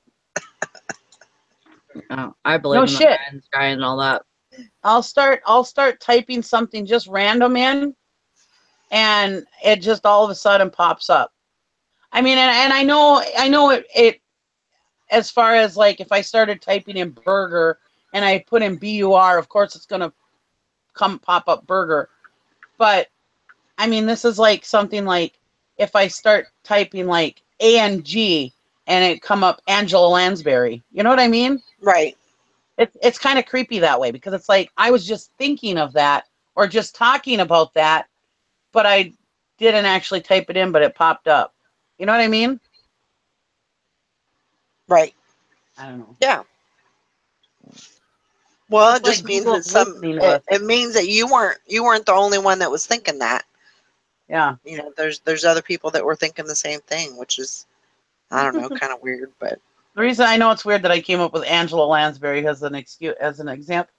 Oh, I believe in the eye in the sky and all that. I'll start typing something just random in and it just all of a sudden pops up. I mean, and I know as far as like if I started typing in burger and I put in BUR, of course it's going to pop up burger. But I mean, this is like something like if I start typing like ANG and it come up Angela Lansbury. You know what I mean? Right. It's kind of creepy that way because it's like I was just thinking of that or just talking about that, but I didn't actually type it in, but it popped up. You know what I mean? Right. I don't know. Yeah. Well, It's it just like means that Google's listening to us. it means that you weren't the only one that was thinking that. Yeah. You know, there's other people that were thinking the same thing, which is, I don't know, kind of weird, but The reason I know it's weird that I came up with Angela Lansbury as an example,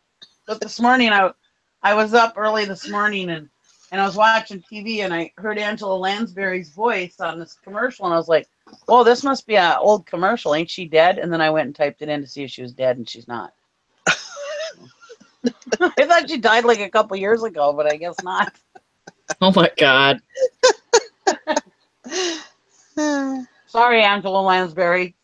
but this morning I was up early this morning and I was watching TV and I heard Angela Lansbury's voice on this commercial and I was like, "Whoa, this must be an old commercial. Ain't she dead?" And then I went and typed it in to see if she was dead, and she's not. I thought she died like a couple years ago, but I guess not. Oh my God. Sorry, Angela Lansbury.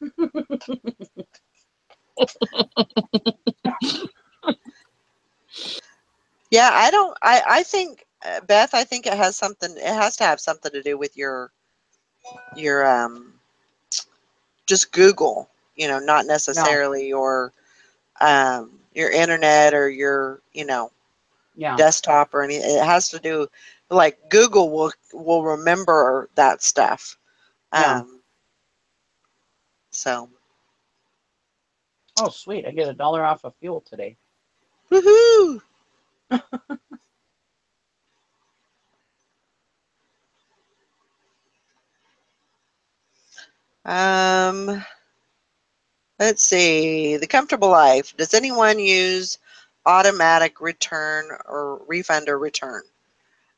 yeah, I think Beth, I think it has to have something to do with your just Google, you know, not necessarily your internet or your, you know, desktop or anything. It has to do, like, Google will remember that stuff. So. Oh, sweet! I get $1 off of fuel today. Woohoo! Let's see. The Comfortable Life. Does anyone use automatic return or refund or return?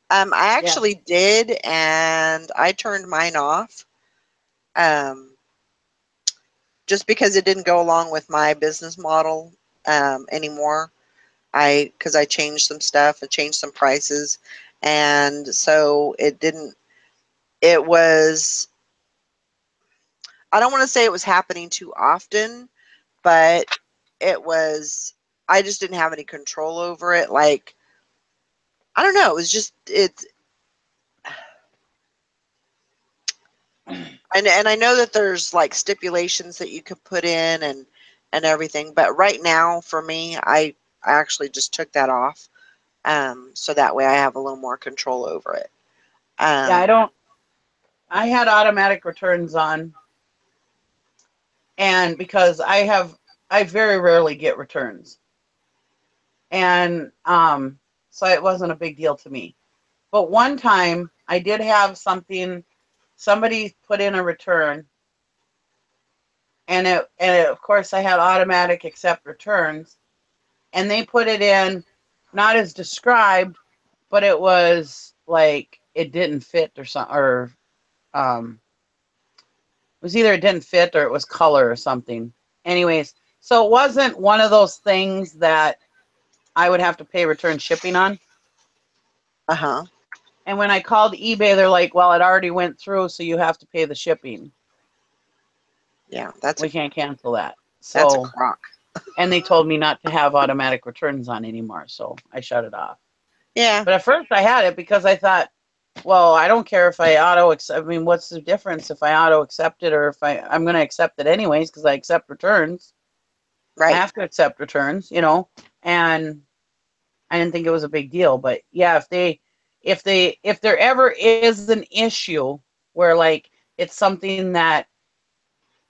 I actually did, and I turned mine off. Just because it didn't go along with my business model anymore. Because I changed some stuff, I changed some prices, and so it didn't. It was. I don't want to say it was happening too often, but it was. I just didn't have any control over it. Like, I don't know. It was just it. And I know that there's like stipulations that you could put in and everything, but right now for me, I actually just took that off, so that way I have a little more control over it. I had automatic returns on, and because I very rarely get returns, and so it wasn't a big deal to me. But one time I did have somebody put in a return, and of course I had automatic accept returns, and they put it in not as described, but it was like it didn't fit or something, or it was either it didn't fit or it was color or something. Anyways, so it wasn't one of those things that I would have to pay return shipping on. Uh-huh. And when I called eBay, they're like, "Well, it already went through, so you have to pay the shipping." Yeah, we can't cancel that. That's a crock. And they told me not to have automatic returns on anymore, so I shut it off. Yeah. But at first I had it because I thought, well, I don't care if I auto accept. I mean, what's the difference if I auto accept it or if I'm going to accept it anyways because I accept returns. Right. I have to accept returns, you know, and I didn't think it was a big deal. But yeah, if there ever is an issue where like it's something that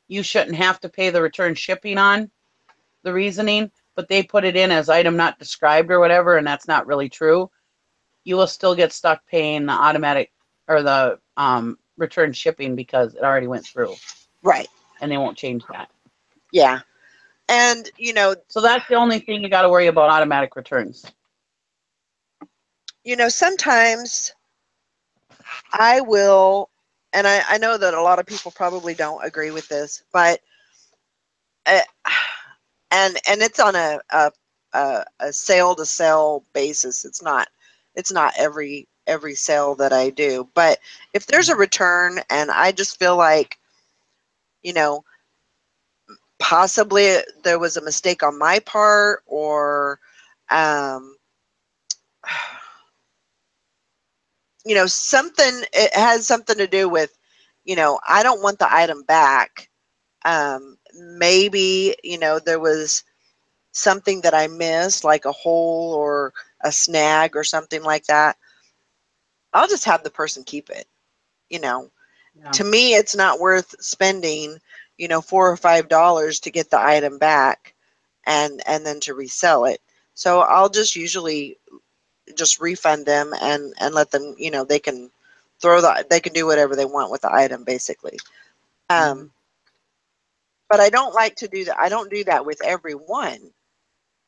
you shouldn't have to pay the return shipping on, the reasoning, but they put it in as item not described or whatever, and that's not really true, you will still get stuck paying the automatic or the return shipping because it already went through. Right. And they won't change that. Yeah. And, you know. So that's the only thing you got to worry about automatic returns. You know, sometimes I will, and I know that a lot of people probably don't agree with this, but and it's on a sale to sale basis. It's not every sale that I do. But if there's a return and I just feel like, you know, possibly there was a mistake on my part, or you know, something, it has something to do with, you know, I don't want the item back. Maybe, you know, there was something that I missed, like a hole or a snag or something like that. I'll just have the person keep it. You know, Yeah. to me, it's not worth spending, you know, $4 or $5 to get the item back and then to resell it. So I'll just usually just refund them and let them, you know, they can they can do whatever they want with the item, basically. Mhm. But I don't like to do that. I don't do that with everyone.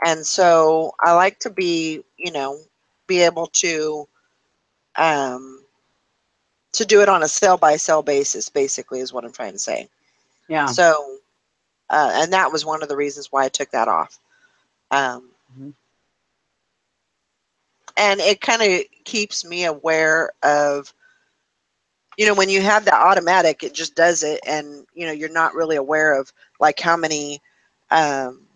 And so I like to be, you know, be able um, to do it on a sell by sell basis, basically, is what I'm trying to say. Yeah. So, and that was one of the reasons why I took that off. Mhm. And it kind of keeps me aware of, you know, when you have that automatic, it just does it. And, you know, you're not really aware of like how many um,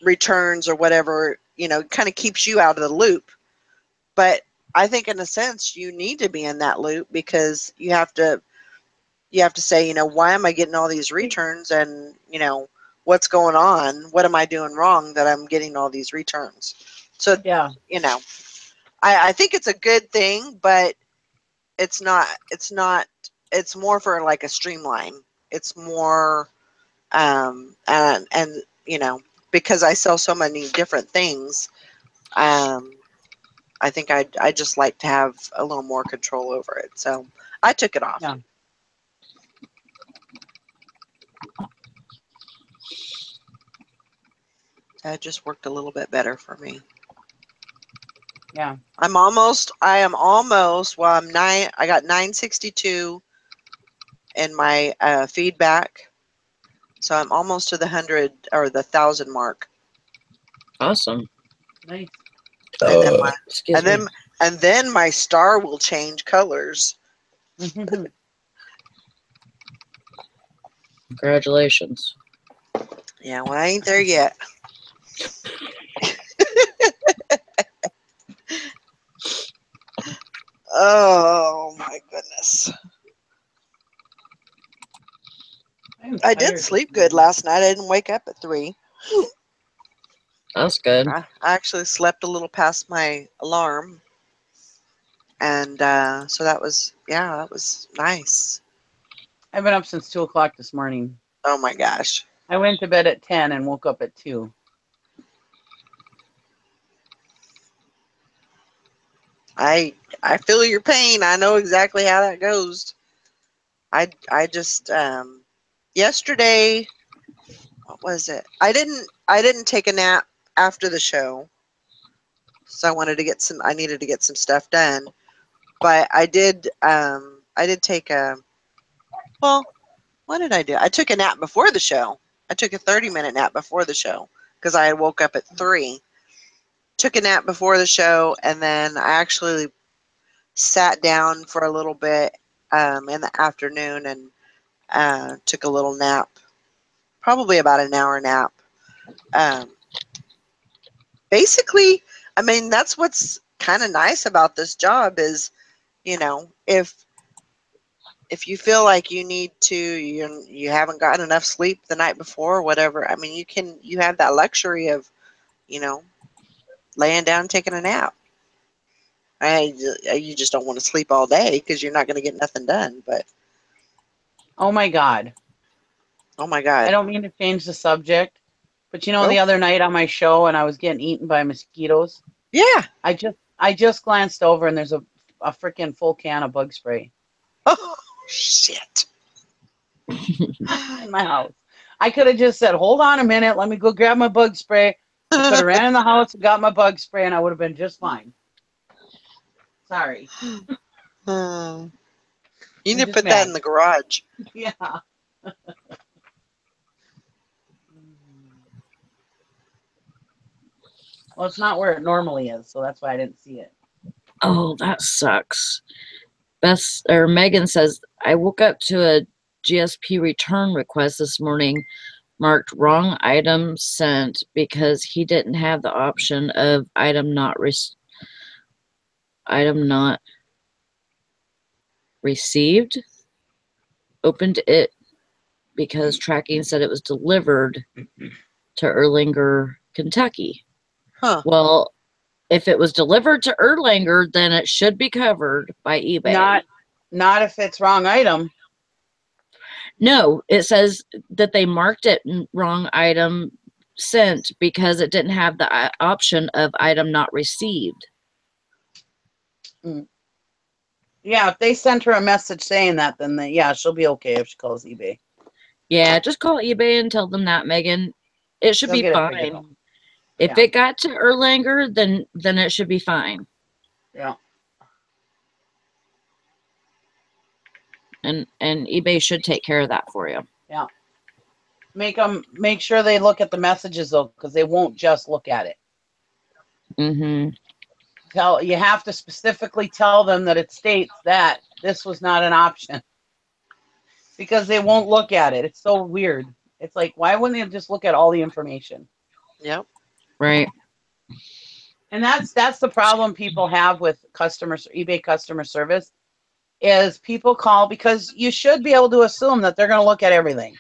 returns or whatever, you know, kind of keeps you out of the loop. But I think in a sense you need to be in that loop, because you have to say, you know, why am I getting all these returns, and, you know, what's going on? What am I doing wrong that I'm getting all these returns? So, Yeah. you know, I think it's a good thing, but it's not, it's more for like a streamline. It's more, and, you know, because I sell so many different things, I think I just like to have a little more control over it. So I took it off. Yeah. That just worked a little bit better for me. Yeah. I am almost, well, I got 962 in my feedback. So I'm almost to the 100 or the 1,000 mark. Awesome. Nice. And then my, Excuse and then, me. and then my star will change colors. Congratulations. Yeah, well, I ain't there yet. Oh my goodness. I'm I did tired this sleep good morning. last night. I didn't wake up at 3. That's good. I actually slept a little past my alarm. And so that was, yeah, that was nice. I've been up since 2 o'clock this morning. Oh my gosh. I went to bed at 10 and woke up at 2. I feel your pain. I know exactly how that goes. I just yesterday, what was it? I didn't take a nap after the show. So I needed to get some stuff done. But I did take a, well, what did I do? I took a nap before the show. I took a 30-minute nap before the show because I had woke up at 3. Took a nap before the show, and then I actually sat down for a little bit in the afternoon and took a little nap, probably about an hour nap. Um, Basically, I mean, that's what's kind of nice about this job is, you know, if you feel like you need to, you haven't gotten enough sleep the night before or whatever, I mean, you have that luxury of, you know, laying down and taking a nap. You just don't want to sleep all day because you're not going to get nothing done. But Oh my God. oh my I God. don't mean to change the subject, but you know, Oh the other night on my show and I was getting eaten by mosquitoes, yeah. I just glanced over and there's a freaking full can of bug spray Oh shit. in my house. I could have just said, hold on a minute, let me go grab my bug spray. I could have ran in the house and got my bug spray and I would have been just fine. Sorry. You I'm need to just put that in mad. the garage. Yeah. Well, it's not where it normally is, so that's why I didn't see it. Oh, that sucks. Beth or Megan says I woke up to a GSP return request this morning marked wrong item sent because he didn't have the option of item not received. Opened it because tracking said it was delivered to Erlanger, Kentucky. Huh. Well, if it was delivered to Erlanger, then it should be covered by eBay. Not if it's wrong item. No, it says that they marked it wrong item sent because it didn't have the option of item not received. Yeah, if they sent her a message saying that, then yeah, she'll be okay if she calls eBay. Yeah, just call eBay and tell them that, Megan. It should be fine. If it got to Erlanger, then it should be fine. Yeah. And eBay should take care of that for you. Yeah. Make sure they look at the messages though, because they won't just look at it. Mm-hmm. You have to specifically tell them that it states that this was not an option, because they won't look at it. It's so weird. It's like, why wouldn't they just look at all the information? Yep. Right. And that's the problem people have with eBay customer service, is people call because you should be able to assume that they're going to look at everything.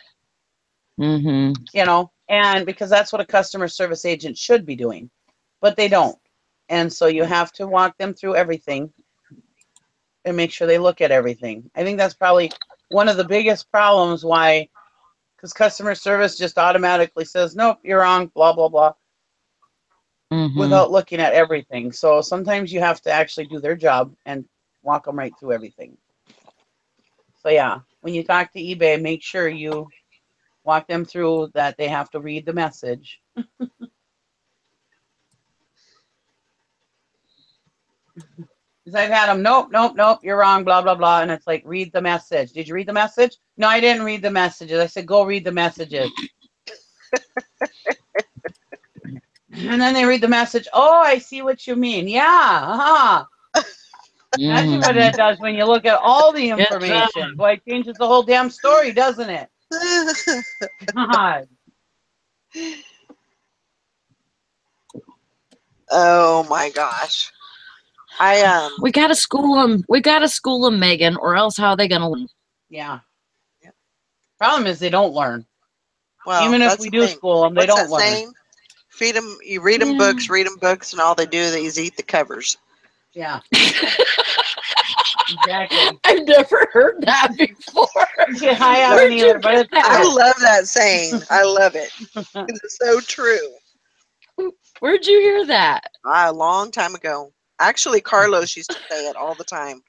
Mm-hmm. You know, and because that's what a customer service agent should be doing, but they don't. And so you have to walk them through everything and make sure they look at everything. I think that's probably one of the biggest problems why, because customer service just automatically says, nope, you're wrong, blah, blah, blah, without looking at everything. So sometimes you have to actually do their job and walk them right through everything. So yeah, when you talk to eBay, make sure you walk them through that they have to read the message. Because I've had them, nope, you're wrong, blah, blah, blah. And it's like, read the message. Did you read the message? No, I didn't read the messages. I said, go read the messages. And then they read the message. Oh, I see what you mean. Yeah. Uh-huh. That's what it does when you look at all the information. Boy, it changes the whole damn story, doesn't it? God. Oh my gosh. We gotta school them. We gotta school them, Megan, or else how are they gonna learn? Yeah. Problem is they don't learn. Well, even if we do school them, they don't learn. Saying? Feed them. You read them books, and all they do is eat the covers. Yeah. Exactly. I've never heard that before. I haven't either, but I love that saying. I love it. It's so true. Where'd you hear that? A long time ago. Actually, Carlos used to say it all the time.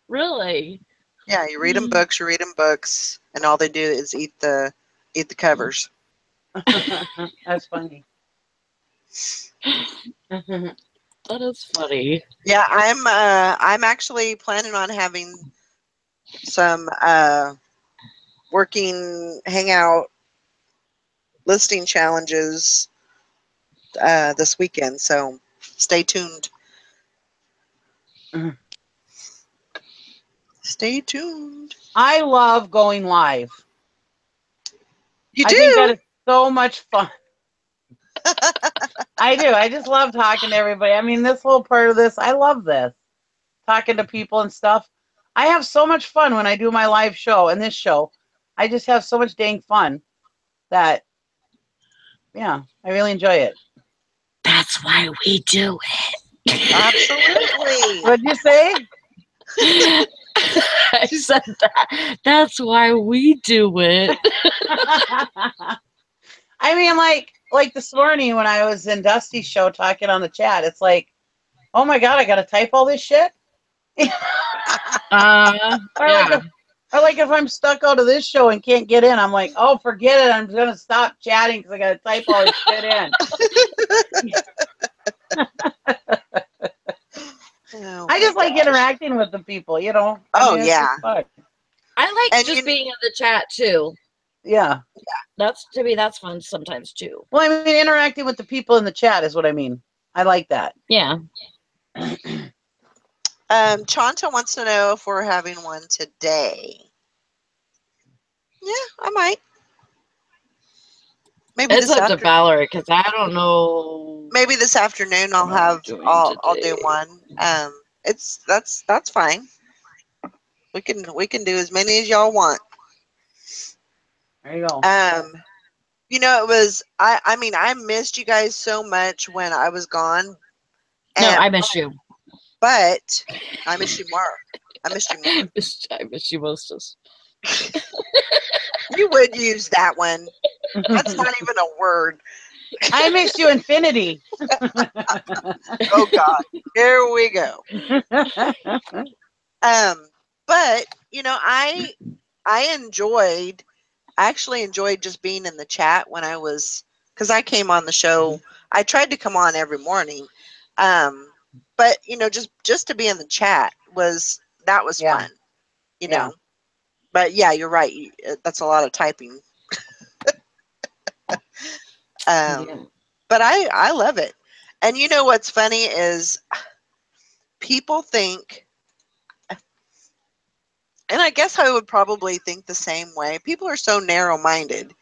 Really? Yeah, you read them books, and all they do is eat the covers. That's funny. That is funny. Yeah, I'm actually planning on having some working hangout listing challenges this weekend, so stay tuned. Stay tuned. I love going live. You do? I think that is so much fun. I do. I just love talking to everybody. I mean, this whole part of this, I love this. Talking to people and stuff. I have so much fun when I do my live show and this show. I just have so much dang fun that, yeah, I really enjoy it. That's why we do it. Absolutely. What'd you say? I said that. That's why we do it. I mean, like this morning when I was in Dusty's show talking on the chat, it's like, oh my God, I got to type all this shit? Or like if I'm stuck out of this show and can't get in, I'm like, oh, forget it. I'm going to stop chatting because I got to type all this shit in. I just like interacting with the people, you know. Yeah. I like just being in the chat too. Yeah. That's fun sometimes too. Well, I mean, interacting with the people in the chat is what I mean. I like that. Yeah. Chanta wants to know if we're having one today. I might. Maybe It's this up to afternoon. Valerie because I don't know. Maybe this afternoon I'll what I'm have. doing I'll do today. one. That's fine. We can do as many as y'all want. There you go. It was I mean I missed you guys so much when I was gone. No, And I miss you. but I miss you more. I missed you more. I miss you most. You would use that one. That's not even a word. I miss you, infinity. Oh God. Here we go. But I actually enjoyed just being in the chat when I was, because I came on the show. I tried to come on every morning. But just to be in the chat was Yeah. fun. Yeah. But yeah, you're right. That's a lot of typing. Yeah. But I love it. And what's funny is people think, and I guess I would probably think the same way. People are so narrow-minded,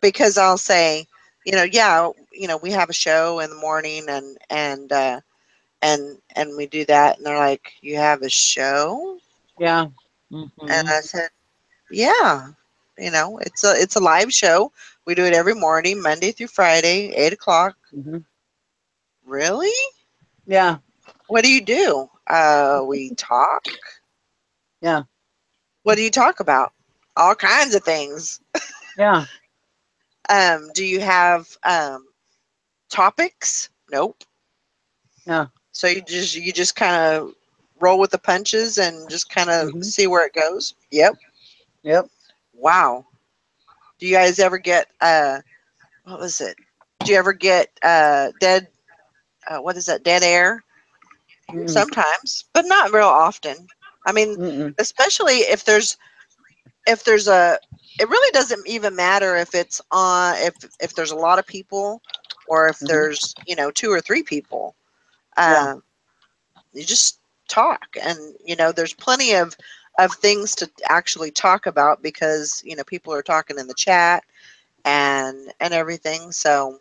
because I'll say, yeah, we have a show in the morning and we do that, and they're like, you have a show? Yeah. And I said, yeah, it's a live show. We do it every morning, Monday through Friday, 8:00. Mm-hmm. Really? Yeah. What do you do? We talk. Yeah. What do you talk about? All kinds of things. Yeah. Do you have topics? Nope. Yeah. So you just kind of roll with the punches and just kind of see where it goes. Yep. Yep. Wow. Do you guys ever get what was it? Do you ever get dead what is that? Dead air? Mm-mm. Sometimes, but not real often. I mean, Mm-mm. especially if there's a, it really doesn't even matter if it's on, if there's a lot of people or if there's 2 or 3 people. Yeah. You just talk, and there's plenty of things to actually talk about because people are talking in the chat and everything. So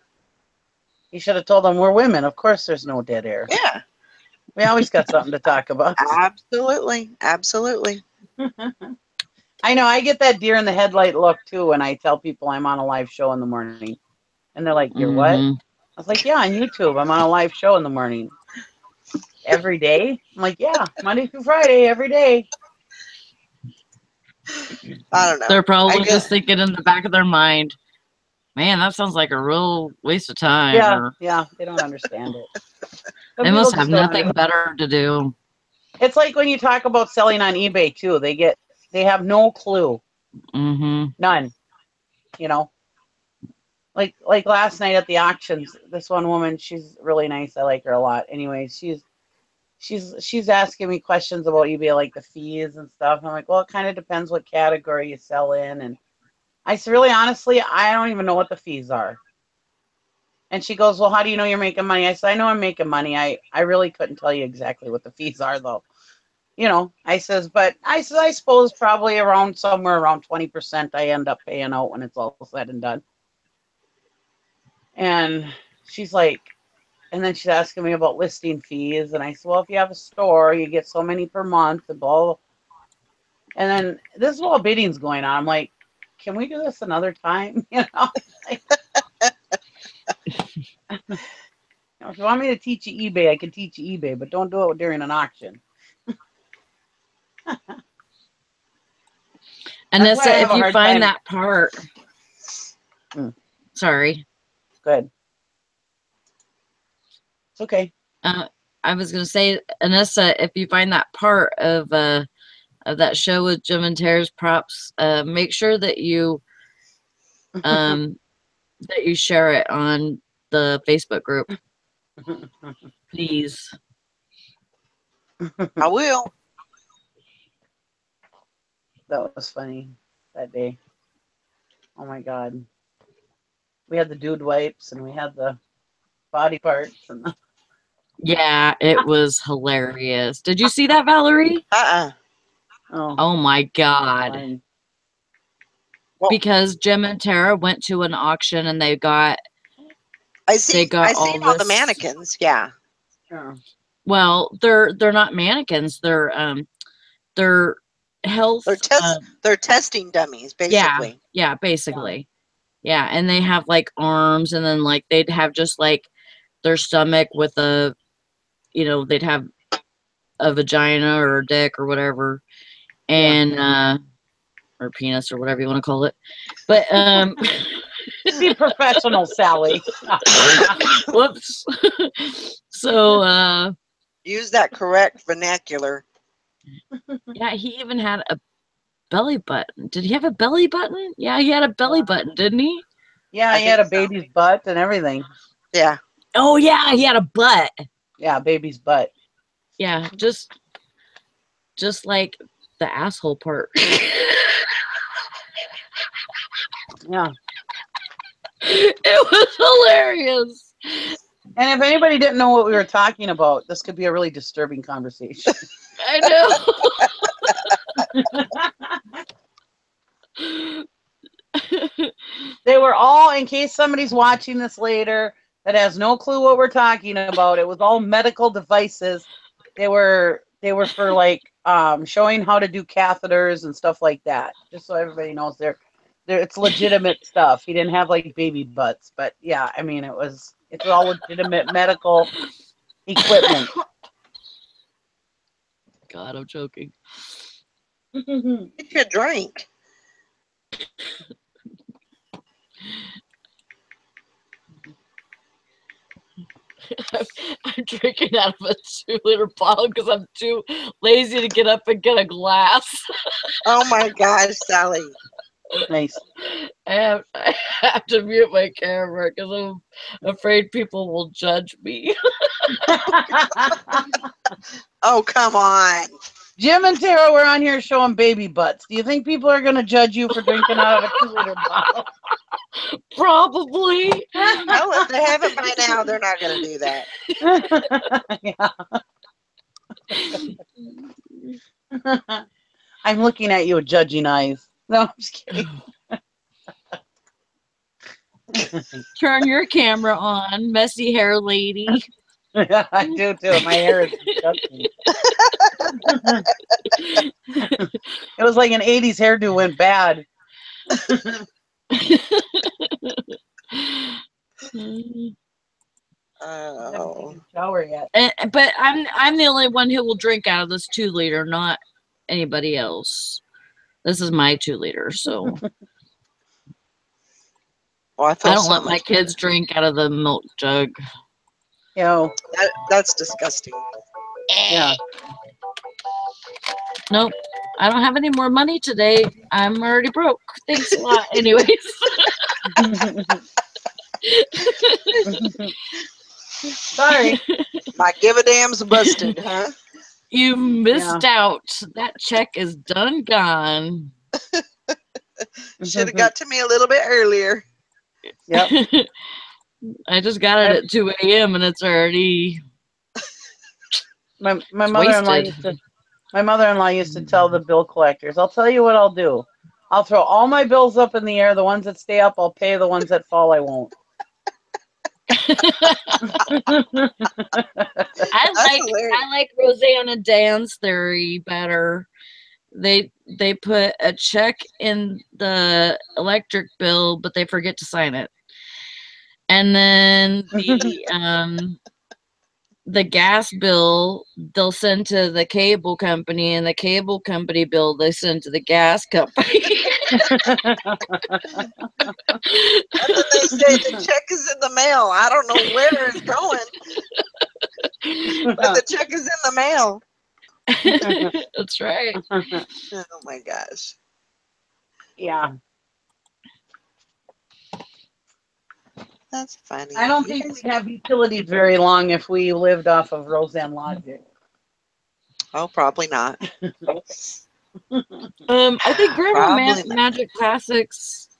You should have told them we're women. Of course, there's no dead air. yeah, We always got something to talk about. absolutely. I know. I get that deer in the headlight look too when I tell people I'm on a live show in the morning, and they're like, "You're what?" I was like, "Yeah, on YouTube. I'm on a live show in the morning every day." I'm like, "Yeah, Monday through Friday, every day." I don't know. They're probably just thinking in the back of their mind, man, that sounds like a real waste of time. Yeah. Or Yeah. They don't understand it. Some they people must just have don't nothing better to do. It's like when you talk about selling on eBay too. They have no clue. None. Like last night at the auctions, this one woman, she's really nice. I like her a lot. Anyway, she's asking me questions about eBay, like the fees and stuff. I'm like, well, it kind of depends what category you sell in. And I said, really, honestly, I don't even know what the fees are. And she goes, well, how do you know you're making money? I said, I know I'm making money. I really couldn't tell you exactly what the fees are, though. I suppose probably somewhere around 20% I end up paying out when it's all said and done. And she's like, and then she's asking me about listing fees. And I said, well, if you have a store, you get so many per month and blah. And then this is while bidding's going on. I'm like, can we do this another time? If you want me to teach you eBay, I can teach you eBay, but don't do it during an auction. And that's if you find that part. Sorry. Good. It's okay. I was going to say, Anessa, if you find that part of that show with Jim and Tara's props, make sure that you share it on the Facebook group. Please. I will. That was funny that day. Oh my God. We had the dude wipes and we had the body parts and Yeah, it was hilarious. Did you see that, Valerie? Oh my God. Fine. because Jim and Tara went to an auction and they got I seen all the this. mannequins. Yeah. Yeah. Well, they're not mannequins. They're health. They're testing dummies, basically. Yeah, basically. Yeah, and they have like arms, and then like they'd have just like their stomach with a, you know, they'd have a vagina or a dick or whatever, and or penis or whatever you want to call it. But be professional, Sally. whoops. So use that correct vernacular. yeah, he even had a belly button. Did he have a belly button? Yeah, he had a belly button, didn't he? Yeah, he had a baby's butt and everything. Yeah. Oh yeah, he had a butt. Yeah, baby's butt. Yeah, just like the asshole part. Yeah. It was hilarious. And if anybody didn't know what we were talking about, this could be a really disturbing conversation. I know. They were all, in case somebody's watching this later that has no clue what we're talking about, it was all medical devices. They were for like showing how to do catheters and stuff like that. Just so everybody knows it's legitimate stuff. He didn't have like baby butts, but yeah, I mean it's all legitimate medical equipment. God, I'm joking. Get your drink. I'm drinking out of a 2-liter bottle because I'm too lazy to get up and get a glass. Oh my gosh, Sally. Nice. I have to mute my camera because I'm afraid people will judge me. Oh, come on. Jim and Tara were on here showing baby butts. Do you think people are going to judge you for drinking out of a 2-liter bottle? Probably. No, if they haven't by now, they're not going to do that. Yeah. I'm looking at you with judging eyes. No, I'm just kidding. Turn your camera on, messy hair lady. I do too. My hair is disgusting. It was like an 80s hairdo went bad. Oh. Shower yet. But I'm the only one who will drink out of this 2-liter, not anybody else. This is my 2-liter, so Well, I don't let my kids drink out of the milk jug. That's disgusting. Yeah. Nope. I don't have any more money today. I'm already broke. Thanks a lot. Anyways. Sorry. My give a damn's busted, huh? You missed out. That check is done gone. Should have got to me a little bit earlier. Yep. I just got it at 2 a.m. and it's already my mother-in-law used to tell the bill collectors, I'll tell you what I'll do. I'll throw all my bills up in the air. The ones that stay up, I'll pay. The ones that fall, I won't. I like Roseanne and Dan's theory better. They put a check in the electric bill, but they forget to sign it. And then the gas bill they'll send to the cable company, and the cable company bill they send to the gas company. And then they say the check is in the mail. I don't know where it's going, but the check is in the mail. That's right. Oh my gosh. Yeah. That's funny. I don't think we'd have utilities very long if we lived off of Roseanne logic. Oh, probably not. I think Grandma Magic Classics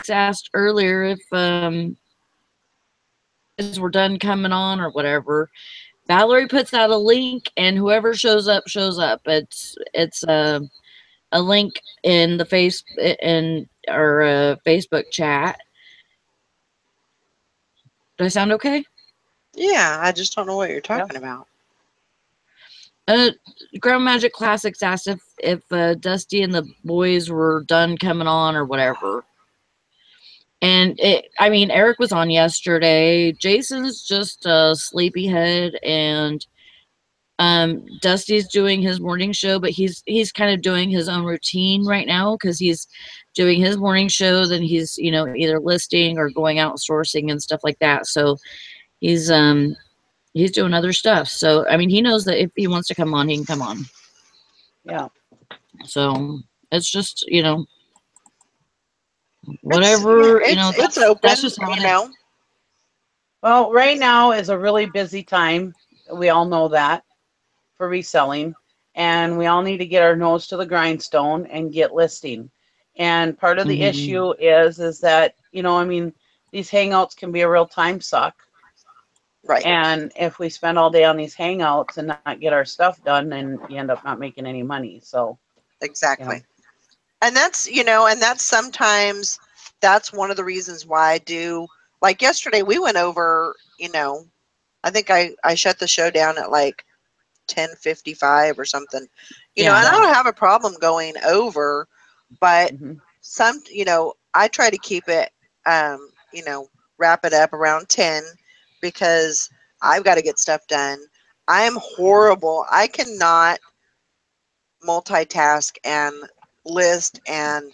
asked earlier if we're done coming on or whatever. Valerie puts out a link, and whoever shows up shows up. It's a link in the Facebook chat. Do I sound okay? Yeah, I just don't know what you're talking about. Ground Magic Classics asked if Dusty and the boys were done coming on or whatever. And I mean, Eric was on yesterday. Jason's just a sleepyhead, and Dusty's doing his morning show, but he's kind of doing his own routine right now because he's doing his morning show. Then he's either listing or going out sourcing and stuff like that. So he's doing other stuff. So I mean, he knows that if he wants to come on, he can come on. Yeah. So it's just whatever it's open. That's just how it is. Well, right now is a really busy time. We all know that for reselling, and we all need to get our nose to the grindstone and get listing. And part of the issue is that I mean, these hangouts can be a real time suck. Right. And if we spend all day on these hangouts and not get our stuff done, then you end up not making any money. So exactly. And that's sometimes that's one of the reasons why I do, like yesterday we went over, I think I shut the show down at like 10:55 or something, and I don't have a problem going over, but I try to keep it, wrap it up around 10 because I've got to get stuff done. I am horrible. I cannot multitask and list and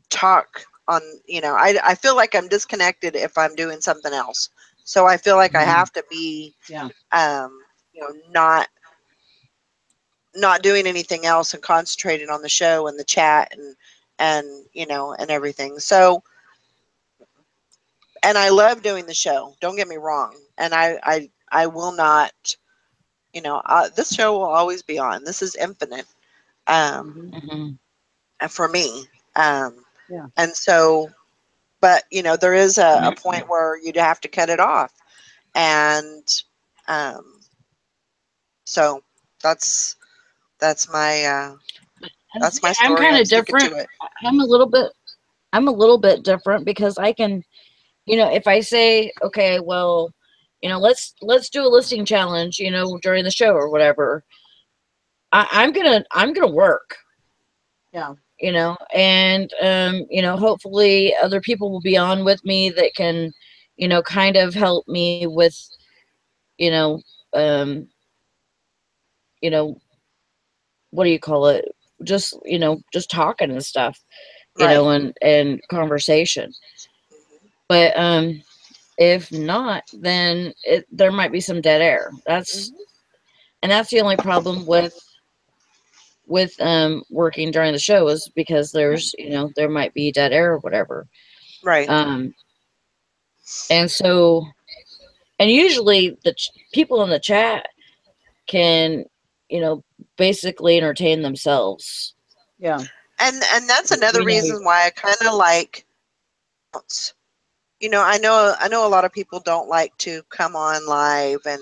talk on, I feel like I'm disconnected if I'm doing something else. So I feel like I have to be, not doing anything else and concentrating on the show and the chat and and everything. So, and I love doing the show. Don't get me wrong. And I will not, this show will always be on. This is infinite. For me. And so, but there is a point where you'd have to cut it off. And so that's my that's my story. I'm kind of different. I'm a little bit different because I can, if I say, okay, well, let's do a listing challenge, during the show or whatever, I'm gonna work. Yeah. And hopefully other people will be on with me that can, kind of help me with, what do you call it? Just, just talking and stuff, and conversation. But if not, then there might be some dead air. That's the only problem with working during the show is because there's there might be dead air or whatever. Right. And so, and usually the people in the chat can basically entertain themselves. Yeah. And that's another reason why I kind of like, I know a lot of people don't like to come on live and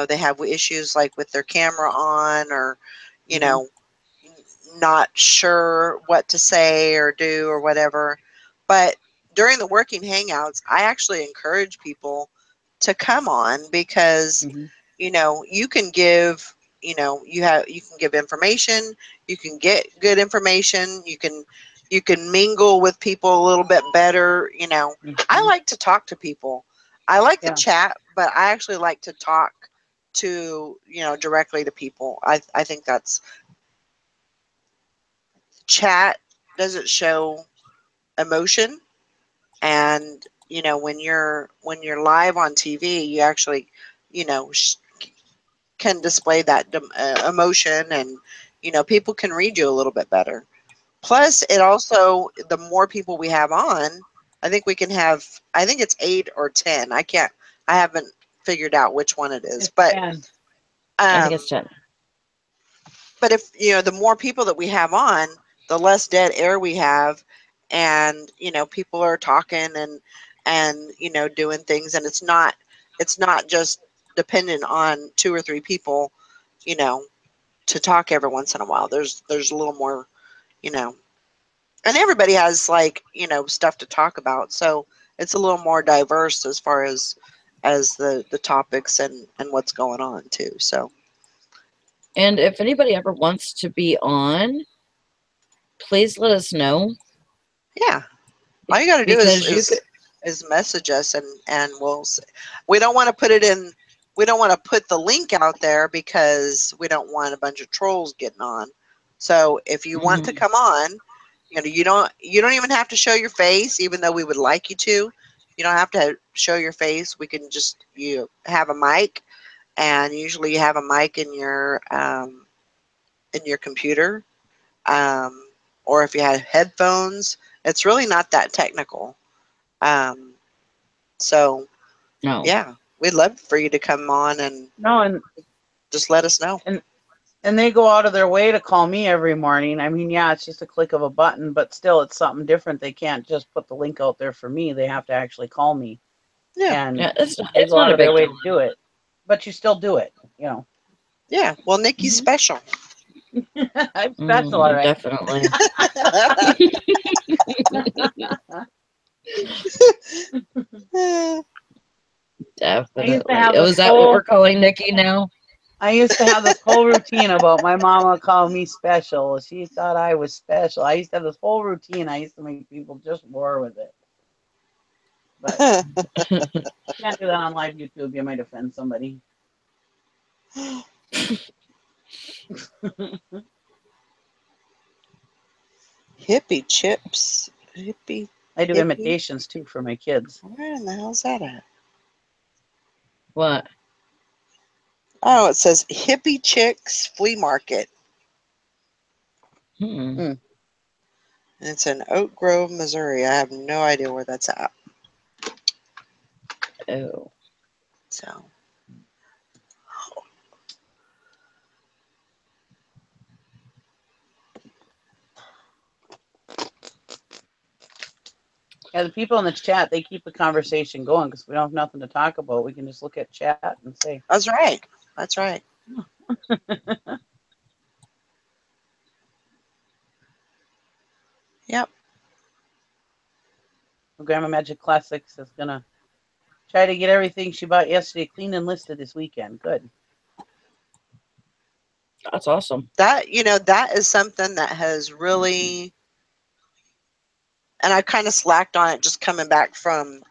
they have issues like with their camera on or not sure what to say or do or whatever. But during the working hangouts, I actually encourage people to come on because you can give you can give information, you can get good information, you can mingle with people a little bit better. I like to talk to people. I like to chat, but I actually like to talk to directly to people. I think that's, chat doesn't show emotion, and when you're live on TV, you actually can display that emotion, and people can read you a little bit better. Plus, it also, the more people we have on, I think we can have, I think it's 8 or 10. I haven't figured out which one it is, but I think it's 10. But if the more people that we have on, the less dead air we have, and people are talking and doing things, and it's not just dependent on 2 or 3 people to talk every once in a while. There's a little more you know, and everybody has like, you know, stuff to talk about. So it's a little more diverse as far as the topics and what's going on too. So And if anybody ever wants to be on, please let us know. yeah, all you got to do Because you could, is message us and we don't want to put it in. We don't want to put the link out there because we don't want a bunch of trolls getting on. So if you want to come on, you know, you don't even have to show your face, even though we would like you to. You don't have to show your face. We can just you have a mic, and usually you have a mic in your computer, or if you have headphones. It's really not that technical. So no. yeah, we'd love for you to come on and No, and just let us know. and they go out of their way to call me every morning. I mean, yeah, it's just a click of a button, but still, it's something different. They can't just put the link out there for me. They have to actually call me. Yeah. And Yeah, they it's go not out a of their big way deal. to do it. But you still do it, you know. Yeah. Well, Nikki's special. I'm special, all right. Definitely. Definitely. Oh, is that what we're calling Nikki now? I used to have this whole routine about my mama called me special. She thought I was special. I used to have this whole routine. I used to make people just war with it. But can't do that on live YouTube. You might offend somebody. Hippie chips. Hippie. I do Hippie? imitations too for my kids. Where in the hell's that at? What? Oh, it says Hippie Chicks Flea Market. Hmm. It's in Oak Grove, Missouri. I have no idea where that's at. Oh. So. Yeah, the people in the chat, they keep the conversation going because we don't have nothing to talk about. We can just look at chat and say. That's right. That's right. Yep. Grandma Magic Classics is going to try to get everything she bought yesterday clean and listed this weekend. Good. That's awesome. That, you know, that is something that has really, and I kind of slacked on it just coming back from,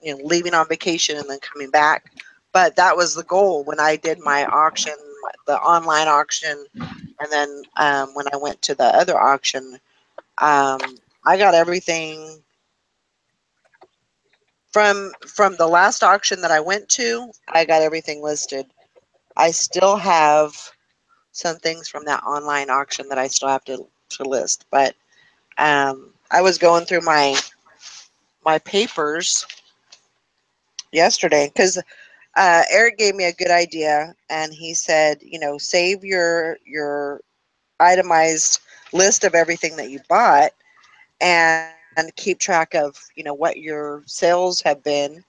you know, leaving on vacation and then coming back. But that was the goal when I did my auction, the online auction, and then when I went to the other auction, I got everything from the last auction that I went to. I got everything listed. I still have some things from that online auction that I still have to list, but I was going through my papers yesterday because Eric gave me a good idea, and he said, you know, save your itemized list of everything that you bought and keep track of, you know, what your sales have been,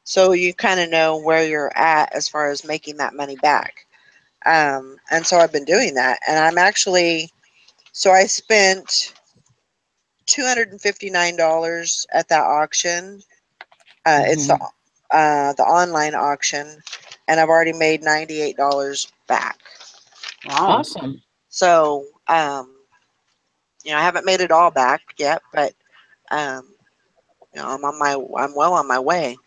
so you kind of know where you're at as far as making that money back. And so I've been doing that, and I'm actually, so I spent $259 at that auction. It's the online auction, and I've already made $98 back. Wow. Awesome. So, you know, I haven't made it all back yet, but you know, I'm well on my way.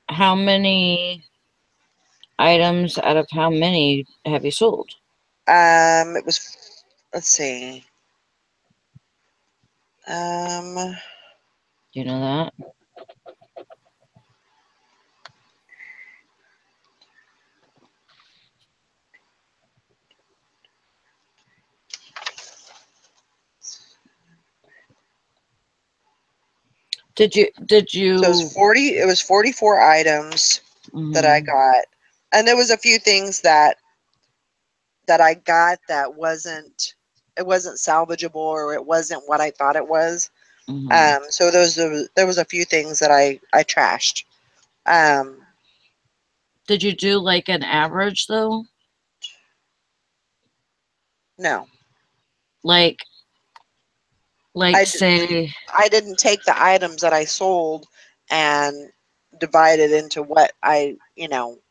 How many items out of how many have you sold? It was, let's see. Do you know that? Did you So it was 44 items that I got. And there was a few things that I got that wasn't salvageable, or it wasn't what I thought it was. So there was a few things that I trashed. Did you do like an average though? No. like I say, I didn't take the items that I sold and divide it into what I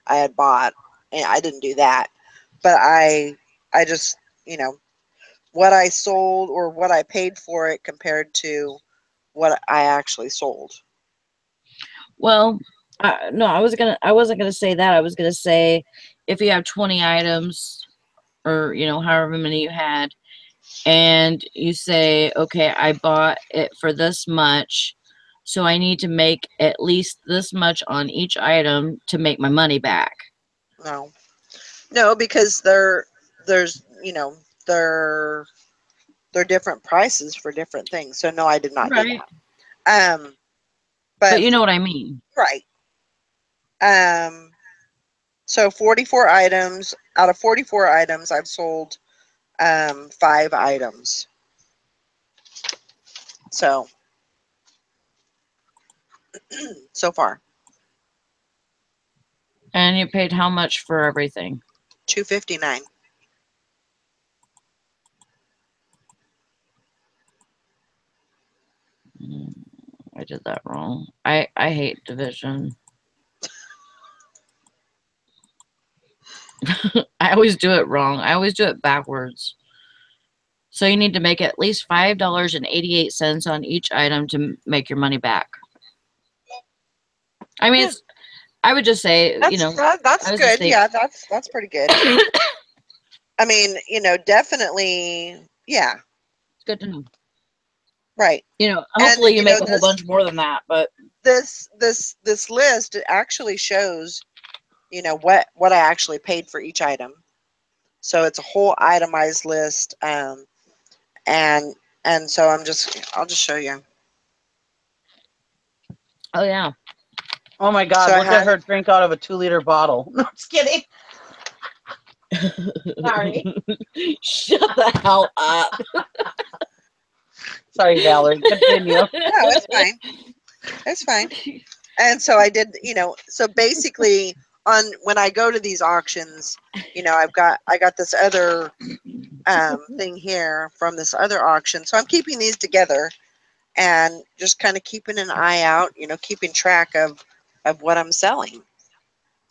had bought. And I didn't do that. But I just, what I sold or what I paid for it compared to what I actually sold. well, no, I wasn't gonna say that. I was gonna say if you have 20 items or however many you had, and you say, okay, I bought it for this much, so I need to make at least this much on each item to make my money back. No. No, because there's, they're different prices for different things. So no, I did not do Right. that. But But you know what I mean. right. So 44 items. Out of 44 items, I've sold 5 items. So so far, And you paid how much for everything? $259. I did that wrong. I hate division. I always do it wrong. I always do it backwards. So you need to make at least $5.88 on each item to make your money back. I mean, Yeah. it's. I would just say, That's I would just good. say, Yeah, that's pretty good. I mean, definitely, yeah, it's good to know. right. And Hopefully you make a whole bunch more than that, but this list actually shows, what I actually paid for each item. So it's a whole itemized list. And so I'll just show you. oh yeah. Oh my God! So I Look at had her drink out of a 2-liter bottle. No, just kidding. Sorry. Shut the hell up. Sorry, Valerie. Continue. no, it's fine. It's fine. And so I did, so basically when I go to these auctions, I got this other thing here from this other auction. So I'm keeping these together and just kind of keeping an eye out, keeping track of what I'm selling.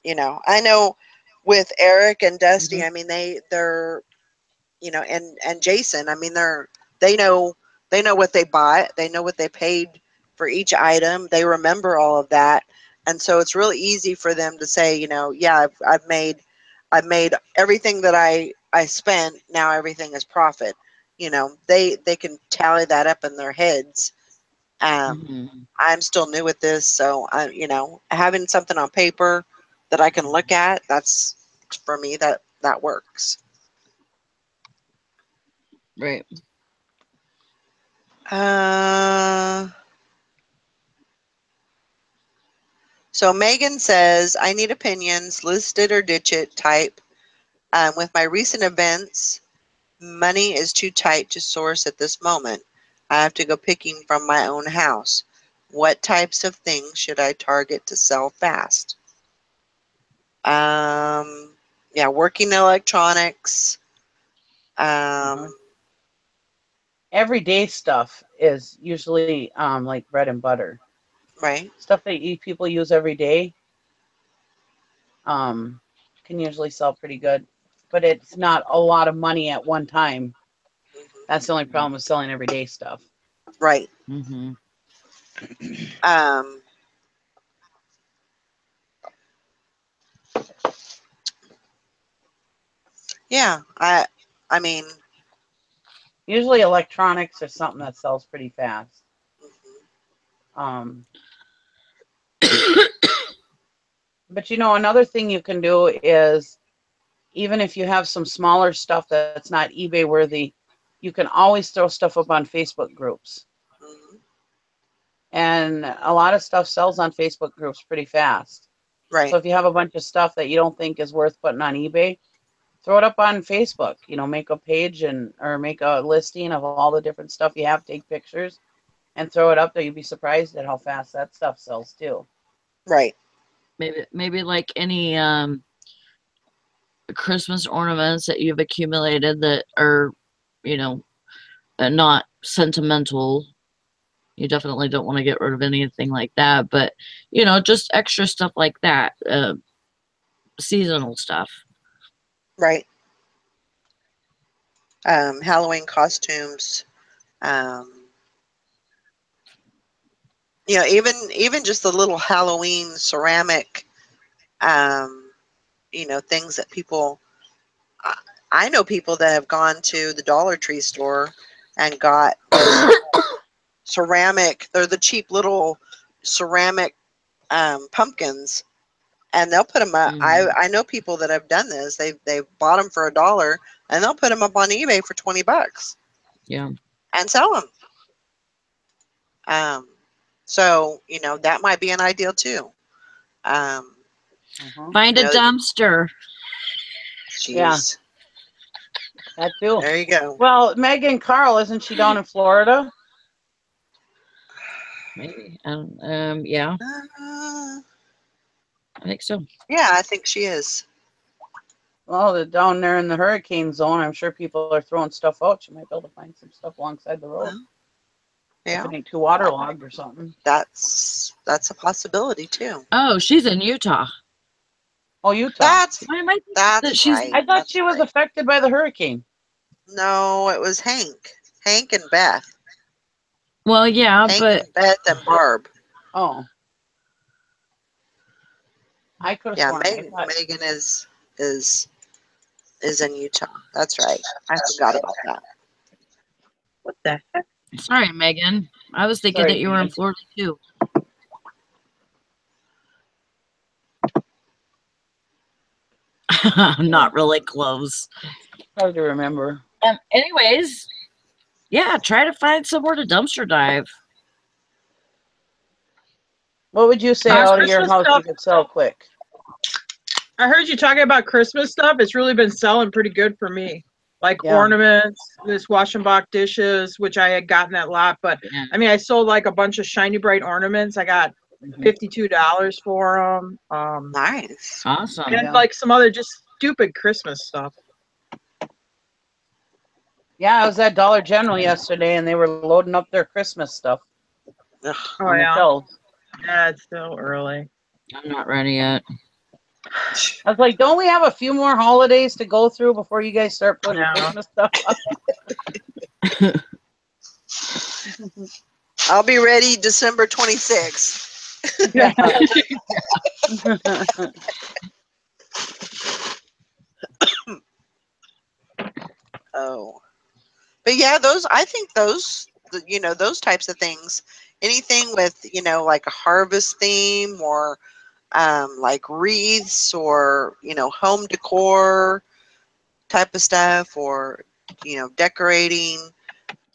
I know with Eric and Dusty, I mean they're and Jason, I mean they know what they bought, they know what they paid for each item, they remember all of that, and so it's really easy for them to say, yeah, I've made everything that I spent, now everything is profit. They can tally that up in their heads. I'm still new at this, so having something on paper that I can look at, that's for me, that works. Right. So Megan says, I need opinions, list it or ditch it type. With my recent events, money is too tight to source at this moment. I have to go picking from my own house. What types of things should I target to sell fast? Yeah, working electronics. Everyday stuff is usually like bread and butter. Right. Stuff that people use every day can usually sell pretty good, but it's not a lot of money at one time. That's the only problem with selling everyday stuff. Right. Yeah, I mean, usually electronics are something that sells pretty fast. But another thing you can do is, even if you have some smaller stuff that's not eBay worthy, you can always throw stuff up on Facebook groups. And a lot of stuff sells on Facebook groups pretty fast. right. So if you have a bunch of stuff that you don't think is worth putting on eBay, throw it up on Facebook. Make a page or make a listing of all the different stuff you have, take pictures, and throw it up there. You'd be surprised at how fast that stuff sells too. Right. Maybe like any Christmas ornaments that you've accumulated that are, not sentimental. You definitely don't want to get rid of anything like that, but you know, just extra stuff like that, seasonal stuff. Right. Halloween costumes. You know, even just the little Halloween ceramic, you know, things that people. I know people that have gone to the Dollar Tree store and got those ceramic. They're the cheap little ceramic pumpkins, and they'll put them up. I know people that have done this. They've bought them for $1, and they'll put them up on eBay for $20. Yeah. And sell them. So you know that might be an ideal too. Find you a know, dumpster. Yeah. Jeez. That too. There you go. Well, Megan Carl, isn't she down in Florida? Maybe. Yeah, Uh, I think so. yeah, I think she is. Well, they're down there in the hurricane zone. I'm sure people are throwing stuff out. You might be able to find some stuff alongside the road. Yeah, If it ain't too waterlogged or something. that's a possibility too. Oh, she's in Utah. Oh, Utah. That's Why am I thinking that she's? right. I thought That's she was right. affected by the hurricane. No, it was Hank and Beth. Well, yeah, Hank but and Beth and Barb. Oh. I could have Yeah, sworn. Megan is in Utah. That's right. I forgot about that. What the heck? sorry, Megan. I was thinking Sorry, that you were in Megan. Florida too. I'm not really close. Hard to remember. Anyways, yeah, try to find somewhere to dumpster dive. What would you say out of your house you could sell quick? I heard you talking about Christmas stuff. It's really been selling pretty good for me. Like ornaments, this wash and box dishes, which I had gotten that lot. But Yeah. I mean, I sold like a bunch of shiny bright ornaments. I got $52 for them. Nice. Awesome. And like some other just stupid Christmas stuff. Yeah, I was at Dollar General yesterday, and they were loading up their Christmas stuff. Ugh. Oh, on the yeah. shelves. Yeah, it's still early. I'm not ready yet. I was like, don't we have a few more holidays to go through before you guys start putting Christmas stuff up? I'll be ready December 26th. Oh, but yeah, I think those, you know, those types of things, anything with, you know, like a harvest theme or like wreaths or, you know, home decor type of stuff, or, you know, decorating.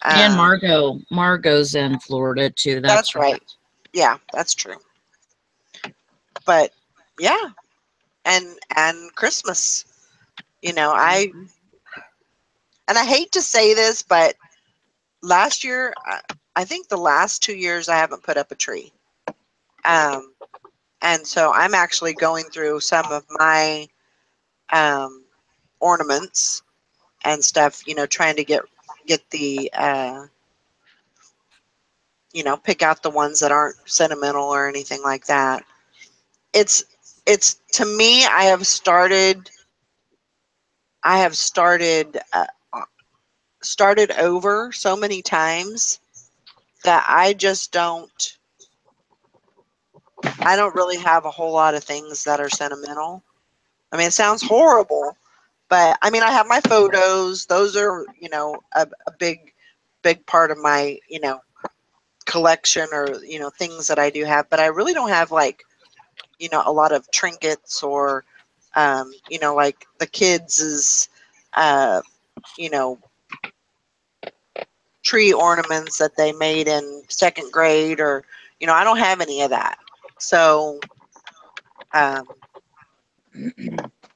And Margot's in Florida too. That's right. Yeah, that's true. But yeah, and Christmas, you know, I hate to say this, but last year, I think the last 2 years I haven't put up a tree. And so I'm actually going through some of my ornaments and stuff, you know, trying to get the you know, pick out the ones that aren't sentimental or anything like that. It's to me, I have started over so many times that I don't really have a whole lot of things that are sentimental. I mean, it sounds horrible, but I mean, I have my photos. Those are, you know, a big part of my, you know, collection, or, you know, things that I do have. But I really don't have, like, you know, a lot of trinkets or, you know, like the kids' you know, tree ornaments that they made in 2nd grade, or, you know, I don't have any of that. So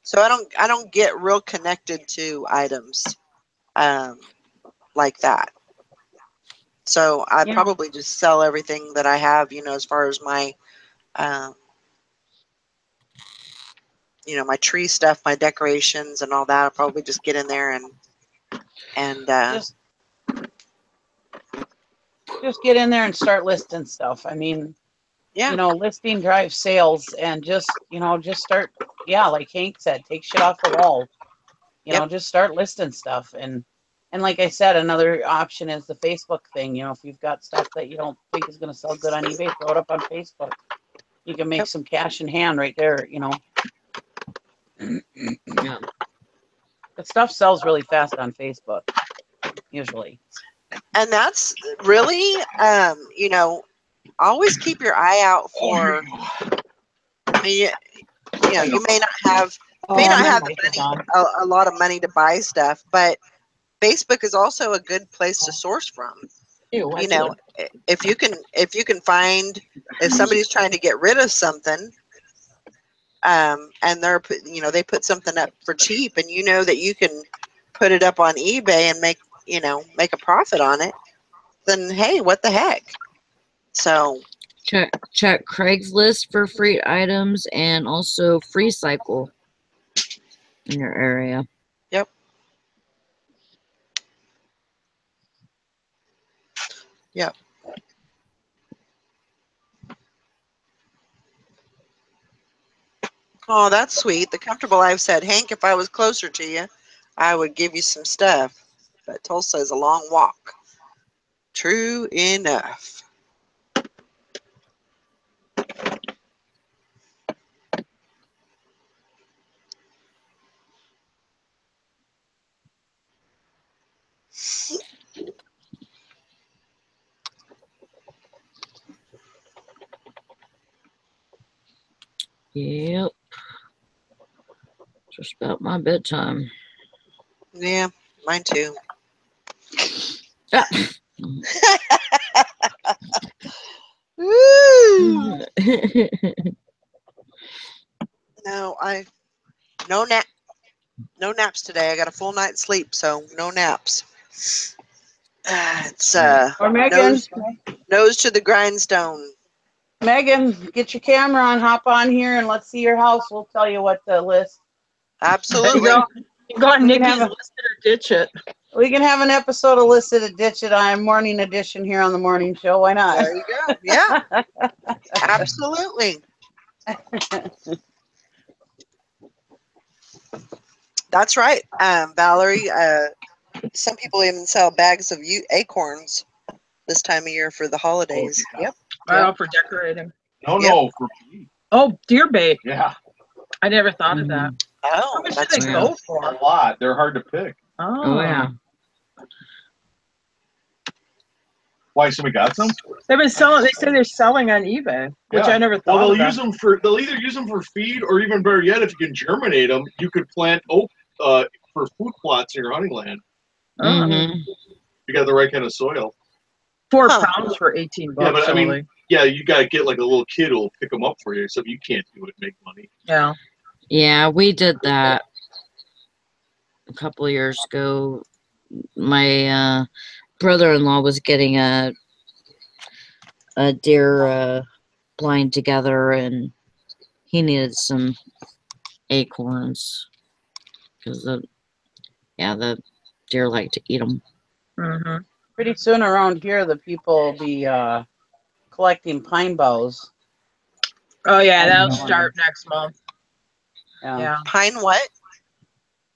so I don't get real connected to items like that. So I probably just sell everything that I have, you know, as far as my you know, my tree stuff, my decorations and all that. I'll probably just get in there and just get in there and start listing stuff. I mean, Yeah. you know, listing drives sales, and just, you know, just start. Yeah, like Hank said, take shit off the wall. You know, just start listing stuff. And like I said, another option is the Facebook thing. You know, if you've got stuff that you don't think is going to sell good on eBay, throw it up on Facebook. You can make some cash in hand right there, you know. Yeah. The stuff sells really fast on Facebook, usually. And that's really, you know, always keep your eye out for, you know, you may not have a lot of money to buy stuff, but Facebook is also a good place to source from. You know, if you can find, if somebody's trying to get rid of something, and they're, you know, they put something up for cheap, and you know that you can put it up on eBay and make, you know, make a profit on it, then hey, what the heck? So check Craigslist for free items, and also Free Cycle in your area. Yep. Yep. Oh, that's sweet. The Comfortable Life said, Hank, if I was closer to you, I would give you some stuff. But Tulsa is a long walk. True enough. Yep. Just about my bedtime. Yeah, mine too. Ah. Woo! No, no naps today. I got a full night's sleep, so no naps. It's Or Megan, nose to the grindstone. Megan, get your camera on, hop on here, and let's see your house. We'll tell you what to list. Absolutely. You go on Nikki's listed or ditch it. We can have an episode of Listed and Ditch It on Morning Edition here on the morning show. Why not? There you go. Yeah. Absolutely. That's right, Valerie. Some people even sell bags of acorns this time of year for the holidays. Oh, yeah. Yep. Oh, for decorating. No, for feed. Oh, deer bait. Yeah. I never thought of that. Oh, How much do that's they cool. go for? A lot. They're hard to pick. Oh yeah. Why, somebody got some? They've been selling. They say they're selling on eBay, which I never thought. Well, of they'll either use them for feed, or even better yet, if you can germinate them, you could plant oak for food plots in your hunting land. Mm-hmm. You got the right kind of soil. 4 pounds for $18. Yeah, but I mean, yeah, you got to get like a little kid who'll pick them up for you. So you can't do it, make money. Yeah. Yeah, we did that a couple of years ago. My brother-in-law was getting a deer blind together, and he needed some acorns because the deer like to eat them. Mm-hmm. Pretty soon around here, the people will be collecting pine boughs. Oh yeah, that'll start next month. Yeah. Pine what?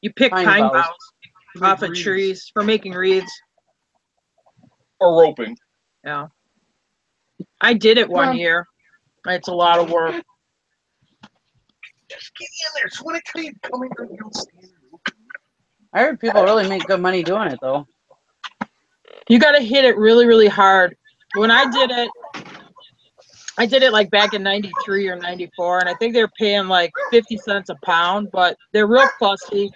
You pick pine boughs off of trees for making reeds. Or roping. Yeah. I did it one year. It's a lot of work. Just get in there. It's when it coming down. I heard people really make good money doing it, though. You got to hit it really, really hard. When I did it like back in 93 or 94, and I think they're paying like 50 cents a pound, but they're real fussy.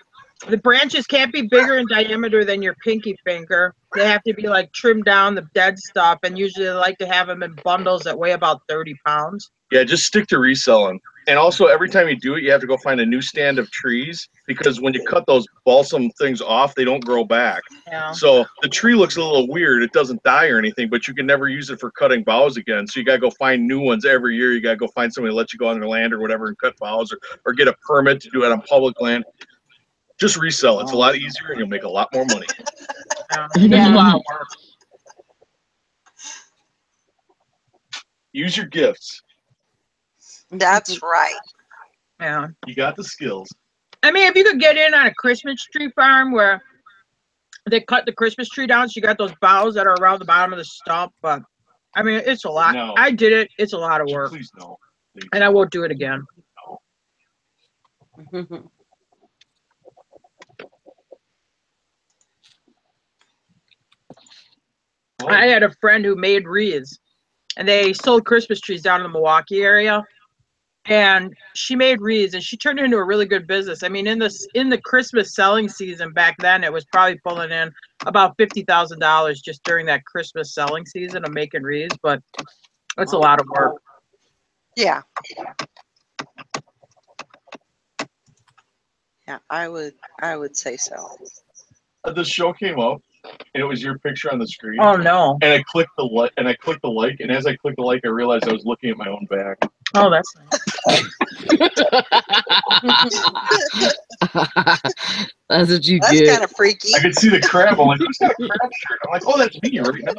The branches can't be bigger in diameter than your pinky finger. They have to be like trimmed down the dead stuff, and usually they like to have them in bundles that weigh about 30 pounds. Yeah, just stick to reselling. And also, every time you do it, you have to go find a new stand of trees, because when you cut those balsam things off, they don't grow back. Yeah. So the tree looks a little weird. It doesn't die or anything, but you can never use it for cutting boughs again. So you got to go find new ones every year. You got to go find somebody to let you go on their land or whatever and cut boughs, or get a permit to do it on public land. Just resell. It's a lot easier, and you'll make a lot more money. It's a lot of work. Use your gifts. That's right. Yeah. You got the skills. I mean, if you could get in on a Christmas tree farm where they cut the Christmas tree down, so you got those boughs that are around the bottom of the stump. But I mean, it's a lot. No. I did it. It's a lot of work, Please no. Please. and I won't do it again. No. I had a friend who made wreaths, and they sold Christmas trees down in the Milwaukee area. And she made wreaths, and she turned it into a really good business. I mean, in the Christmas selling season back then, it was probably pulling in about $50,000 just during that Christmas selling season of making wreaths. But it's a lot of work. Yeah. Yeah, I would say so. The show came up, and it was your picture on the screen. Oh no! And I clicked the like, and as I clicked the like, I realized I was looking at my own back. Oh, that's nice. That's what you That's get. kind of freaky. I could see the crab. I'm like, who's got a crab shirt? I'm like, oh, that's me right now.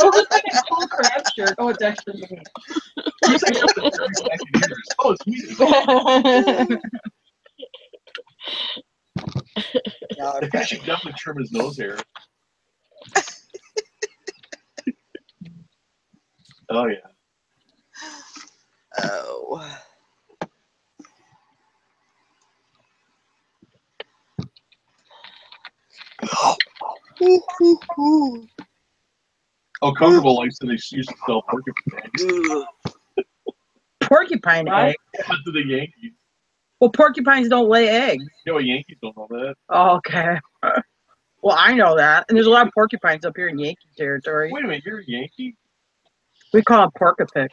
Oh, look like a cool crab shirt. Oh, it's actually me. Who's that up the 30 second ears? Oh, it's me. No, The guy should definitely trim his nose hair. Oh yeah. oh. Oh, Comfortable Life, so they used to sell porcupine eggs. Porcupine egg. To the Yankees. Well, porcupines don't lay eggs. You know, Yankees don't know that. Oh, okay. Well, I know that. And there's a lot of porcupines up here in Yankee territory. Wait a minute, you're a Yankee? We call them porcupine.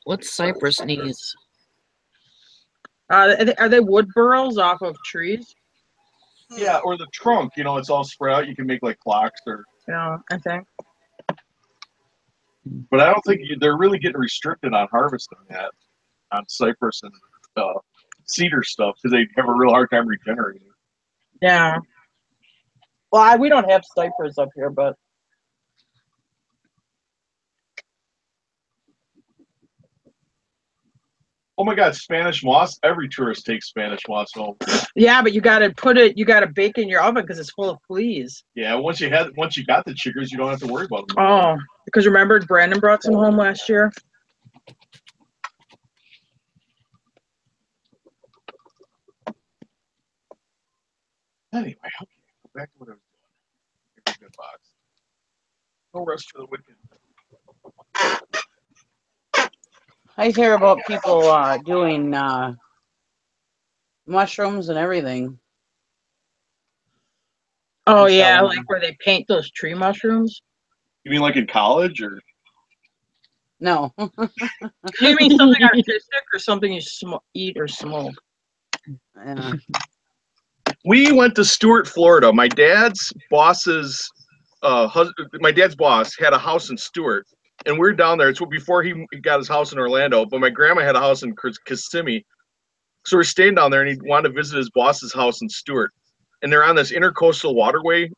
What's cypress knees? Are they wood burrows off of trees? Yeah, or the trunk. You know, it's all spread out. You can make like clocks or. Yeah, I think. But I don't think they're really getting restricted on harvesting that on cypress and cedar stuff because they have a real hard time regenerating. Yeah. Well, we don't have cypress up here, but. Oh my God, Spanish moss! Every tourist takes Spanish moss home. Yeah, but you gotta bake in your oven because it's full of fleas. Yeah, once you got the chiggers, you don't have to worry about them. Oh, because remember Brandon brought some home last year. Anyway, okay, go back to what I was doing. Here's a good box. No rest for the wicked. I hear about people doing mushrooms and everything. Oh yeah, like where they paint those tree mushrooms. You mean like in college or? No. You mean something artistic or something you eat or smoke? Yeah. We went to Stuart, Florida. My dad's boss had a house in Stuart, and we were down there. It's before he got his house in Orlando, but my grandma had a house in Kissimmee. So we're staying down there, and he wanted to visit his boss's house in Stuart. And they're on this intercoastal waterway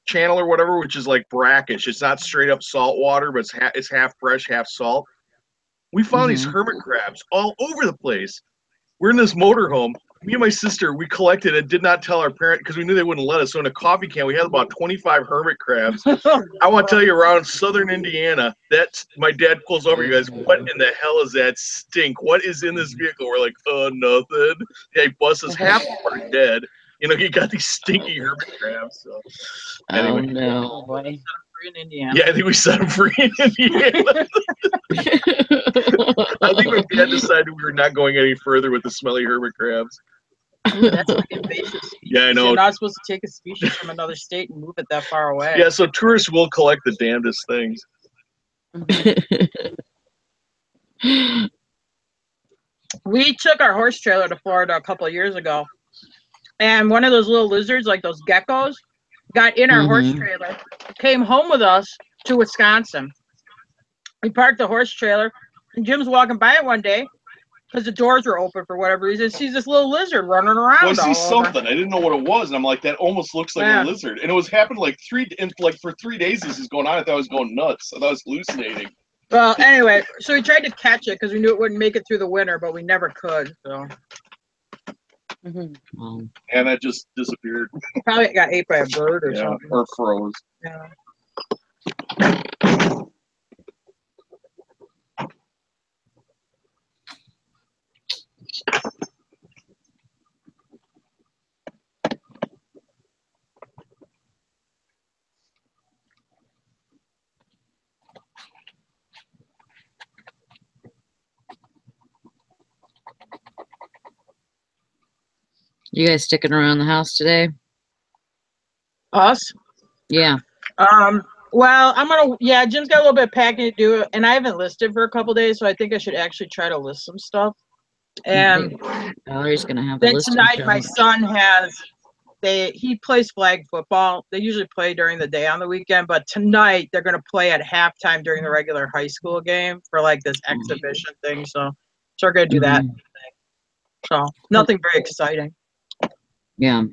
channel or whatever, which is like brackish. It's not straight up salt water, but it's half fresh, half salt. We found these hermit crabs all over the place. We're in this motorhome. Me and my sister, we collected and did not tell our parent because we knew they wouldn't let us. So in a coffee can, we had about 25 hermit crabs. I want to tell you, around southern Indiana, my dad pulls over. He goes, "What in the hell is that stink? What is in this vehicle?" We're like, "Oh, nothing." Yeah, he busts us. Half of them are dead. You know, he got these stinky hermit crabs. So anyway, Oh no. Free in Indiana. yeah, I think we set them free in Indiana. I think my dad decided we were not going any further with the smelly hermit crabs. That's like invasive species. Yeah, I know. You're not supposed to take a species from another state and move it that far away. Yeah, so tourists will collect the damnedest things. We took our horse trailer to Florida a couple of years ago, and one of those little lizards, like those geckos, got in our horse trailer, came home with us to Wisconsin. We parked the horse trailer, and Jim's walking by it one day, because the doors were open for whatever reason. Sees this little lizard running around. Well, I see all over. something. I didn't know what it was, and I'm like, that almost looks like Yeah. a lizard. And it was happened like for 3 days. This is going on. I thought I was going nuts. I thought I was hallucinating. Well, anyway, so we tried to catch it because we knew it wouldn't make it through the winter, but we never could. So And that just disappeared. probably got ate by a bird or Yeah, something. or froze. Yeah. You guys sticking around the house today? Us? Yeah. Well, yeah, Jim's got a little bit of packing to do, and I haven't listed for a couple days, so I think I should actually try to list some stuff. And Valerie's gonna have a then listing tonight, my challenge. son he plays flag football. They usually play during the day on the weekend, but tonight they're going to play at halftime during the regular high school game for like this exhibition thing. So we're going to do that. So nothing very exciting. Yeah.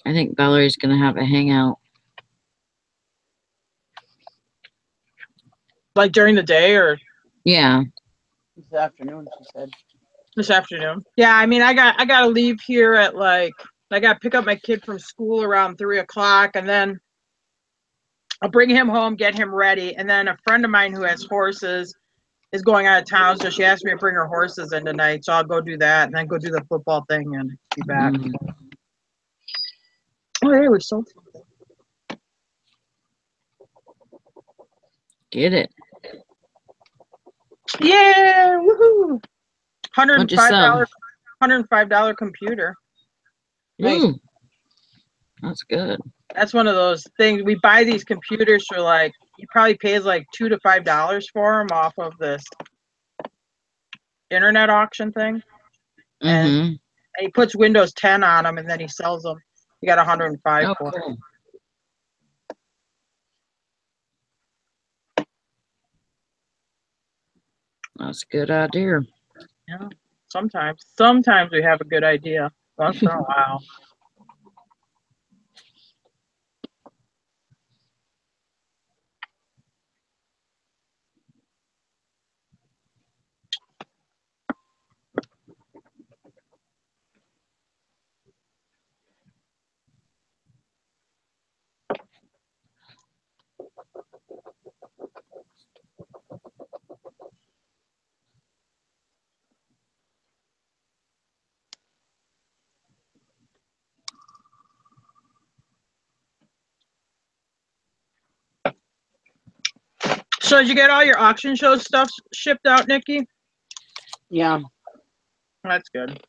I think Valerie's gonna have a hangout. Like during the day or Yeah. This afternoon, she said. this afternoon? Yeah, I mean, I got to leave here at I got to pick up my kid from school around 3 o'clock, and then I'll bring him home, get him ready, and then a friend of mine who has horses is going out of town, so she asked me to bring her horses in tonight, so I'll go do that, and then go do the football thing and be back. Oh, hey, we're so. Get it. Yeah, woohoo! What'd you sell? $105 computer. Nice. Ooh. That's good. That's one of those things. We buy these computers for he probably pays like $2 to $5 for them off of this internet auction thing. And he puts Windows 10 on them, and then he sells them. He got 105 for them. Cool. That's a good idea. Yeah. Sometimes we have a good idea. Once in a while. So did you get all your auction show stuff shipped out, Nikki? Yeah. That's good.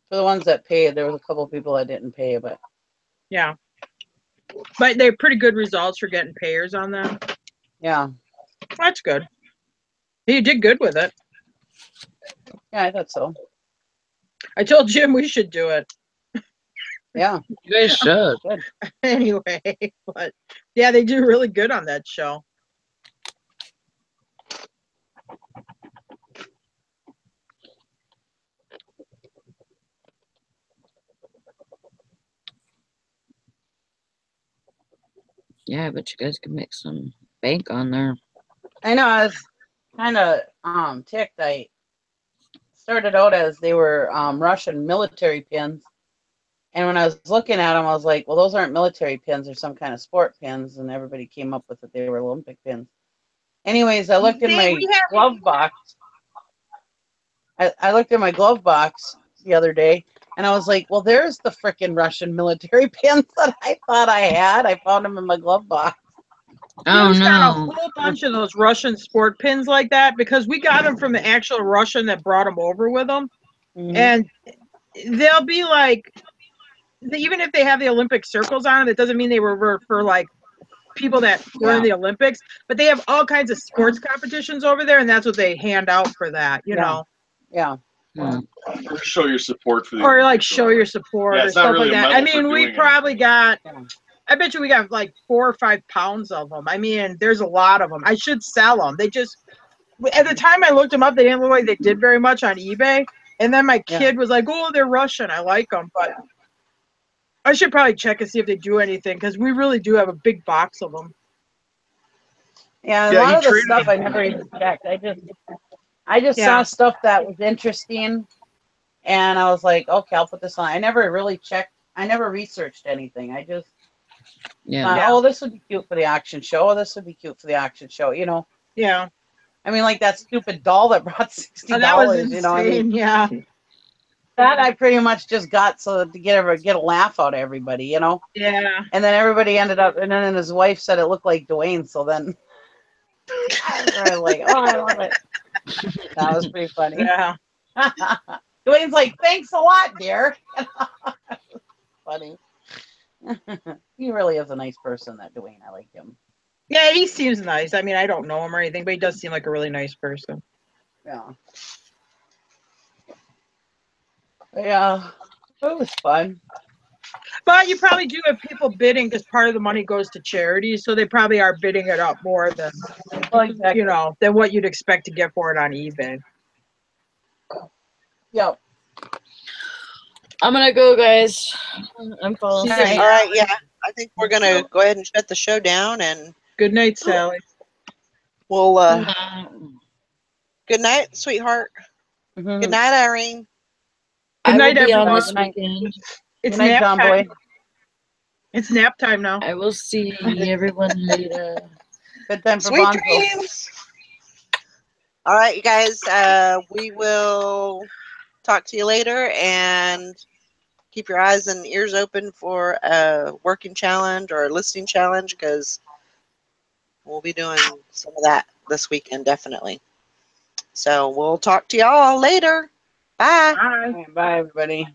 For the ones that paid, there was a couple of people that didn't pay, but Yeah. But they're pretty good results for getting payers on them. yeah. That's good. You did good with it. Yeah, I thought so. I told Jim we should do it. Yeah. You guys should. Good. Anyway, but yeah, they do really good on that show. Yeah, but you guys can make some bank on there. I know. I was kind of ticked. I started out as they were Russian military pins, and when I was looking at them, I was like, "Well, those aren't military pins; they're some kind of sport pins." And everybody came up with that they were Olympic pins. Anyways, I looked in my glove box. I looked in my glove box the other day, and I was like, "Well, there's the frickin' Russian military pins that I thought I had. I found them in my glove box." Oh Jim's got a no. whole bunch of those Russian sport pins like that because we got them from the actual Russian that brought them over with them. And they'll be like, even if they have the Olympic circles on them, it doesn't mean they were for like people that were in the Olympics, but they have all kinds of sports competitions over there, and that's what they hand out for that, you know. Yeah. Or show your support for the Or like show your support Yeah, or it's not stuff really like a that. medal I for mean, we doing it. probably got, I bet you we got like 4 or 5 pounds of them. I mean, there's a lot of them. I should sell them. at the time I looked them up, they didn't look like they did very much on eBay. And then my Yeah. kid was like, "Oh, they're Russian. I like them." But I should probably check and see if they do anything because we really do have a big box of them. Yeah, a Yeah, lot he of the traded stuff them. I never even checked. I just Yeah. saw stuff that was interesting, and I was like, okay, I'll put this on. I never really checked. I never researched anything. I just Yeah. thought, Yeah. oh, this would be cute for the auction show. Oh, this would be cute for the auction show. You know, Yeah. I mean, like that stupid doll that brought $60. Oh, that was You know, I insane. mean, Yeah. that I pretty much just got so to get a laugh out of everybody. You know, Yeah. and then everybody ended up, and then his wife said it looked like Dwayne. So then I was like, oh, I love it. That was pretty funny. Yeah. Dwayne's like, thanks a lot, dear. Funny. He really is a nice person, that Dwayne. I like him. Yeah, he seems nice. I mean, I don't know him or anything, but he does seem like a really nice person. Yeah. Yeah. It was fun. But you probably do have people bidding because part of the money goes to charities, so they probably are bidding it up more than Well, exactly. you know than what you'd expect to get for it on eBay. Yep. I'm gonna go, guys. I'm falling All asleep. All right, yeah. I think we're gonna go ahead and shut the show down, and Good night, Sally. we'll. Mm. Good night, sweetheart. Mhm. Good night, Irene. Good I night, will be on everybody. this weekend. It's Good night, nap John time. Boy. It's nap time now. I will see everyone later. Good time for Sweet Bonzo. dreams. All right, you guys. We will talk to you later, and keep your eyes and ears open for a working challenge or a listing challenge, because we'll be doing some of that this weekend, definitely. So we'll talk to y'all later. Bye. Bye. All right, bye, everybody.